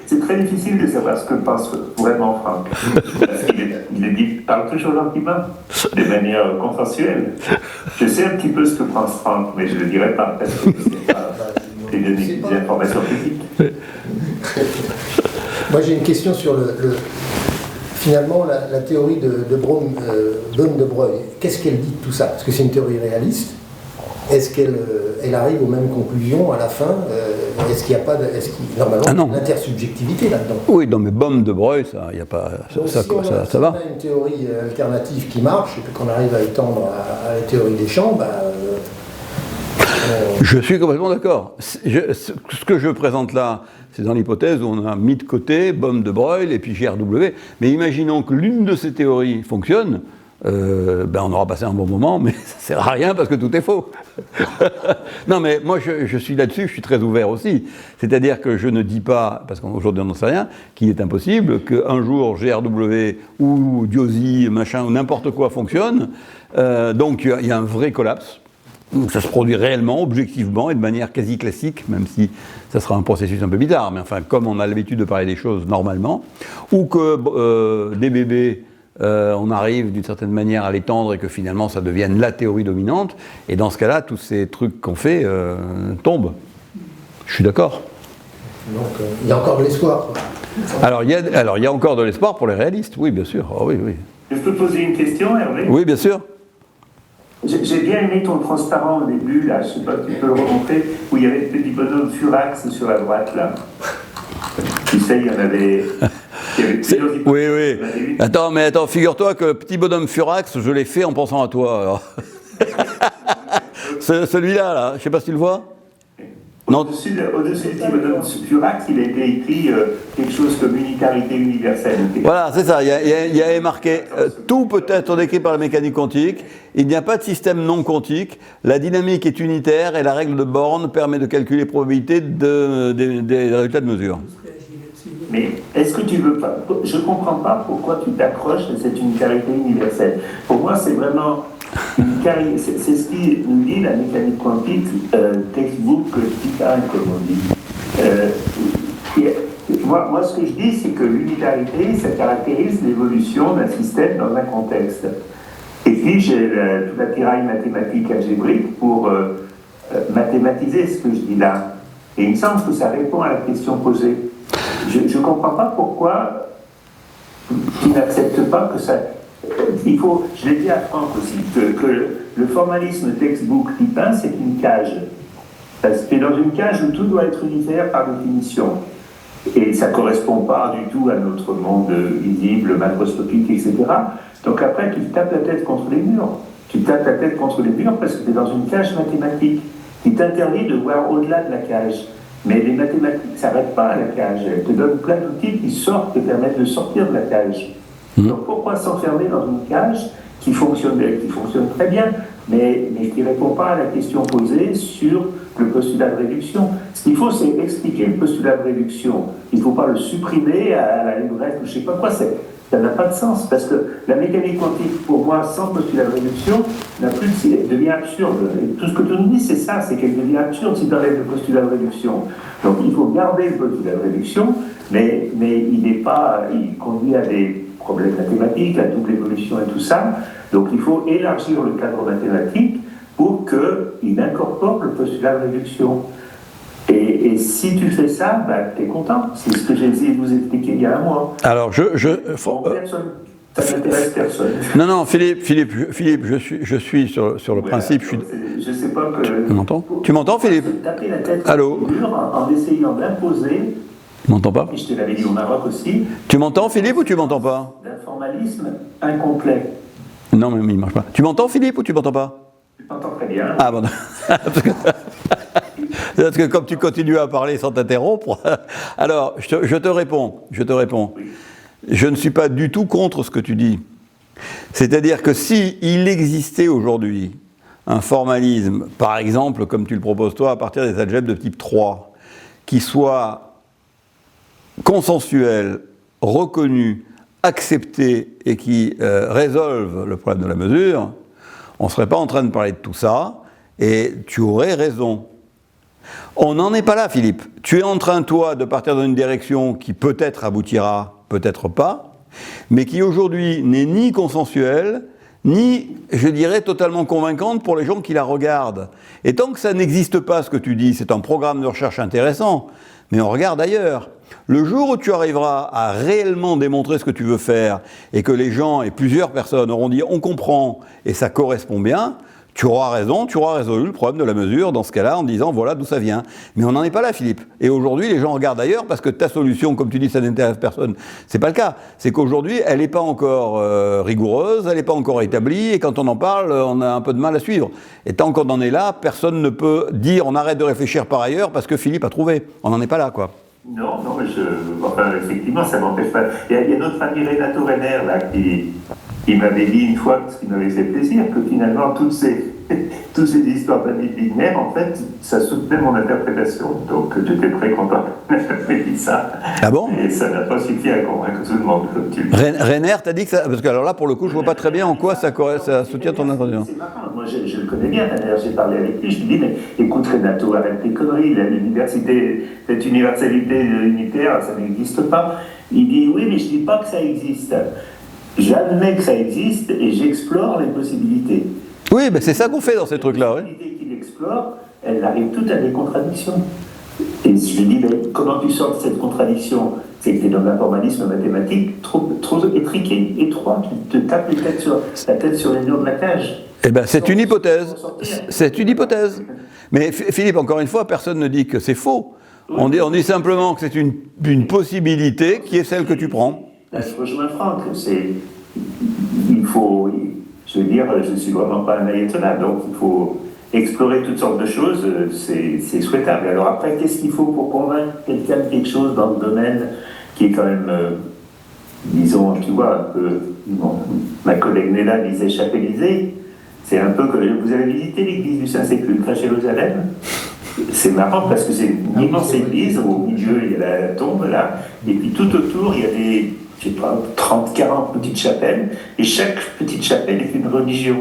C'est très difficile de savoir ce que pense vraiment Franck. Parce qu'il parle toujours gentiment, de manière consensuelle. Je sais un petit peu ce que pense Franck, mais je ne le dirai pas, parce que c'est des informations publiques. Moi, j'ai une question sur finalement, la théorie de Bohm de Broglie. Qu'est-ce qu'elle dit de tout ça? Parce que c'est une théorie réaliste. Est-ce qu'elle arrive aux mêmes conclusions à la fin? Est-ce qu'il n'y a pas normalement l'intersubjectivité là-dedans? Oui, non, mais Bohm de Broglie, ça, il n'y a pas. Donc, ça si on va. a une théorie alternative qui marche et puis qu'on arrive à étendre à la théorie des champs, je suis complètement d'accord. Ce que je présente là, c'est dans l'hypothèse où on a mis de côté Bohm de Broglie et puis GRW. Mais imaginons que l'une de ces théories fonctionne, on aura passé un bon moment, mais ça ne sert à rien parce que tout est faux. Non, mais moi je suis là-dessus, je suis très ouvert aussi. C'est-à-dire que je ne dis pas, parce qu'aujourd'hui on n'en sait rien, qu'il est impossible qu'un jour GRW ou Diosy, machin, ou n'importe quoi fonctionne. Donc il y a un vrai collapse. Donc ça se produit réellement, objectivement et de manière quasi classique, même si ça sera un processus un peu bizarre, mais enfin comme on a l'habitude de parler des choses normalement, ou que des bébés, on arrive d'une certaine manière à l'étendre et que finalement ça devienne la théorie dominante, et dans ce cas-là, tous ces trucs qu'on fait tombent. Je suis d'accord. Donc il y a encore de l'espoir. Alors il y a encore de l'espoir pour les réalistes, oui bien sûr. Oh, oui. Je peux poser une question, Hervé? Oui, bien sûr. J'ai bien aimé ton transparent au début, là, je ne sais pas si tu peux le remontrer, où il y avait le petit bonhomme Furax sur la droite, là. Tu sais, il y en avait... Oui. Attends, figure-toi que le petit bonhomme Furax, je l'ai fait en pensant à toi, alors. Celui-là, là, je ne sais pas si tu le vois. Au-dessus du petit bonhomme Furax, il a été écrit quelque chose comme unitarité universelle. Voilà, c'est ça, il y a marqué tout peut être décrit par la mécanique quantique, il n'y a pas de système non quantique, la dynamique est unitaire et la règle de Born permet de calculer les probabilités des résultats de mesure. Mais est-ce que tu veux pas... Je ne comprends pas pourquoi tu t'accroches à cette unitarité universelle. Pour moi, c'est vraiment... C'est ce qui nous dit la mécanique quantique, textbook titan, comme on dit. Moi, ce que je dis, c'est que l'unitarité, ça caractérise l'évolution d'un système dans un contexte. Et puis, j'ai tout l'attirail mathématique algébrique pour mathématiser ce que je dis là. Et il me semble que ça répond à la question posée. Je ne comprends pas pourquoi tu n'acceptes pas que ça... Il faut, je l'ai dit à Franck aussi, que le formalisme textbook titan, c'est une cage. Parce que dans une cage où tout doit être unitaire par définition. Et ça ne correspond pas du tout à notre monde visible, macroscopique, etc. Donc après, tu tapes la tête contre les murs. Tu tapes la tête contre les murs parce que tu es dans une cage mathématique qui t'interdit de voir au-delà de la cage. Mais les mathématiques ne s'arrêtent pas à la cage. Elles te donnent plein d'outils qui sortent, te permettent de sortir de la cage. Donc pourquoi s'enfermer dans une cage qui fonctionne très bien, mais qui ne répond pas à la question posée sur le postulat de réduction. Ce qu'il faut, c'est expliquer le postulat de réduction. Il ne faut pas le supprimer à la librette ou je ne sais pas quoi. Ça n'a pas de sens, parce que la mécanique quantique, pour moi, sans postulat de réduction, elle devient absurde. Et tout ce que tu nous dis, c'est ça, c'est qu'elle devient absurde si tu enlèves le postulat de réduction. Donc il faut garder le postulat de réduction, mais il conduit à des problèmes mathématiques, la double évolution et tout ça. Donc il faut élargir le cadre mathématique pour qu'il incorpore le postulat de réduction. Et si tu fais ça, tu es content. C'est ce que j'ai essayé de vous expliquer il y a un mois. Alors, ça n'intéresse personne. Non, Philippe, je suis sur le principe. Je sais pas que. Tu m'entends, Philippe? Taper la tête Allô? sur le mur en essayant d'imposer. Tu m'entends pas? Et je te l'avais dit au Maroc aussi. Tu m'entends, Philippe, ou tu m'entends pas? D'un formalisme incomplet. Non, mais il marche pas. Tu m'entends, Philippe, ou tu m'entends pas? Je t'entends très bien. Ah bon. Parce que comme tu continues à parler sans t'interrompre, alors je te réponds. Oui. Je ne suis pas du tout contre ce que tu dis. C'est-à-dire que si il existait aujourd'hui un formalisme, par exemple, comme tu le proposes toi, à partir des algèbres de type 3, qui soit consensuel, reconnu, accepté et qui résolve le problème de la mesure, on ne serait pas en train de parler de tout ça, et tu aurais raison. On n'en est pas là, Philippe. Tu es en train, toi, de partir dans une direction qui peut-être aboutira, peut-être pas, mais qui aujourd'hui n'est ni consensuelle, ni, je dirais, totalement convaincante pour les gens qui la regardent. Et tant que ça n'existe pas, ce que tu dis, c'est un programme de recherche intéressant, mais on regarde ailleurs. Le jour où tu arriveras à réellement démontrer ce que tu veux faire, et que les gens et plusieurs personnes auront dit « on comprend » et ça correspond bien, tu auras raison, tu auras résolu le problème de la mesure dans ce cas-là en disant voilà d'où ça vient. Mais on n'en est pas là, Philippe. Et aujourd'hui, les gens regardent ailleurs parce que ta solution, comme tu dis, ça n'intéresse personne. C'est pas le cas. C'est qu'aujourd'hui, elle n'est pas encore rigoureuse, elle n'est pas encore établie, et quand on en parle, on a un peu de mal à suivre. Et tant qu'on en est là, personne ne peut dire on arrête de réfléchir par ailleurs parce que Philippe a trouvé. On n'en est pas là, quoi. Non, mais effectivement, ça m'empêche pas. Il y a notre ami Renato Renner, là, qui m'avait dit une fois, ce qui m'avait fait plaisir, que finalement, toutes ces histoires d'amis binaires, en fait, ça soutenait mon interprétation. Donc, j'étais très content qu'il m'ait dit ça. Ah bon? Et ça n'a pas suffi à convaincre tout le monde, comme tu le dis. Renner, t'as dit que ça... Parce que alors là, pour le coup, je vois pas très bien en quoi ça soutient ton interprétation. C'est marrant. Moi, je le connais bien. D'ailleurs, j'ai parlé avec lui. Je lui dis, mais écoute, Renato, arrête tes conneries. Cette universalité unitaire, ça n'existe pas. Il dit, oui, mais je dis pas que ça existe. J'admets que ça existe et j'explore les possibilités. Oui, mais c'est ça qu'on fait dans ces trucs-là. Les possibilités qu'il explore, elles arrivent toutes à des contradictions. Et je lui dis, mais comment tu sors de cette contradiction? C'est que tu es dans un formalisme mathématique trop étriqué, étroit, qui te tape la tête sur les murs de la cage. Eh bien, c'est une hypothèse. C'est une hypothèse. Mais Philippe, encore une fois, personne ne dit que c'est faux. On dit simplement que c'est une possibilité qui est celle que tu prends. Là, je rejoins Franck. Il faut... Je veux dire, je ne suis vraiment pas un ayatollah, donc il faut explorer toutes sortes de choses, c'est souhaitable. Alors après, qu'est-ce qu'il faut pour convaincre quelqu'un de quelque chose dans le domaine qui est quand même, disons, tu vois, un peu... Bon, ma collègue Néla disait chapellisé, c'est un peu que... Vous avez visité l'église du Saint-Sépulcre à Jérusalem? C'est marrant parce que c'est une immense église, au milieu il y a la tombe là, et puis tout autour il y a des, je sais pas, 30-40 petites chapelles, et chaque petite chapelle est une religion.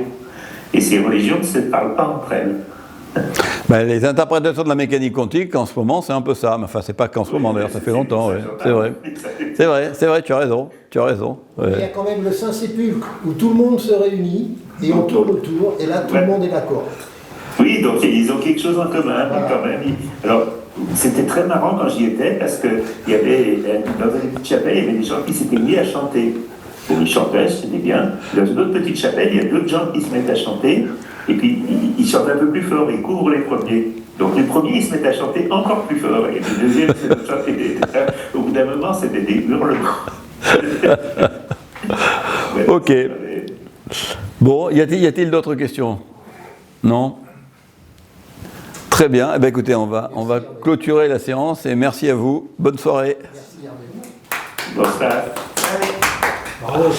Et ces religions ne se parlent pas entre elles. Ben, les interprétations de la mécanique quantique, en ce moment, c'est un peu ça. Enfin, c'est pas qu'en ce moment, d'ailleurs, ça fait longtemps. Ouais. C'est vrai, tu as raison. Ouais. Il y a quand même le Saint-Sépulcre, où tout le monde se réunit, et on tourne autour, et là, tout le monde est d'accord. Oui, donc ils ont quelque chose en commun, quand même. Alors, c'était très marrant quand j'y étais, parce qu'il y avait, dans une petite chapelle, il y avait des gens qui s'étaient mis à chanter. Bon, ils chantaient, c'était bien. Dans une autre petite chapelle, il y a d'autres gens qui se mettent à chanter, et puis ils chantent un peu plus fort, ils couvrent les premiers. Donc les premiers, ils se mettent à chanter encore plus fort, et les deuxièmes, ils se mettent à chanter. Au bout d'un moment, c'était des hurlements. Ouais, Ok. Bon, y a-t-il d'autres questions? Non? Très bien. Eh bien, écoutez, on va clôturer la séance et merci à vous. Bonne soirée. Bonsoir. Allez. Bravo.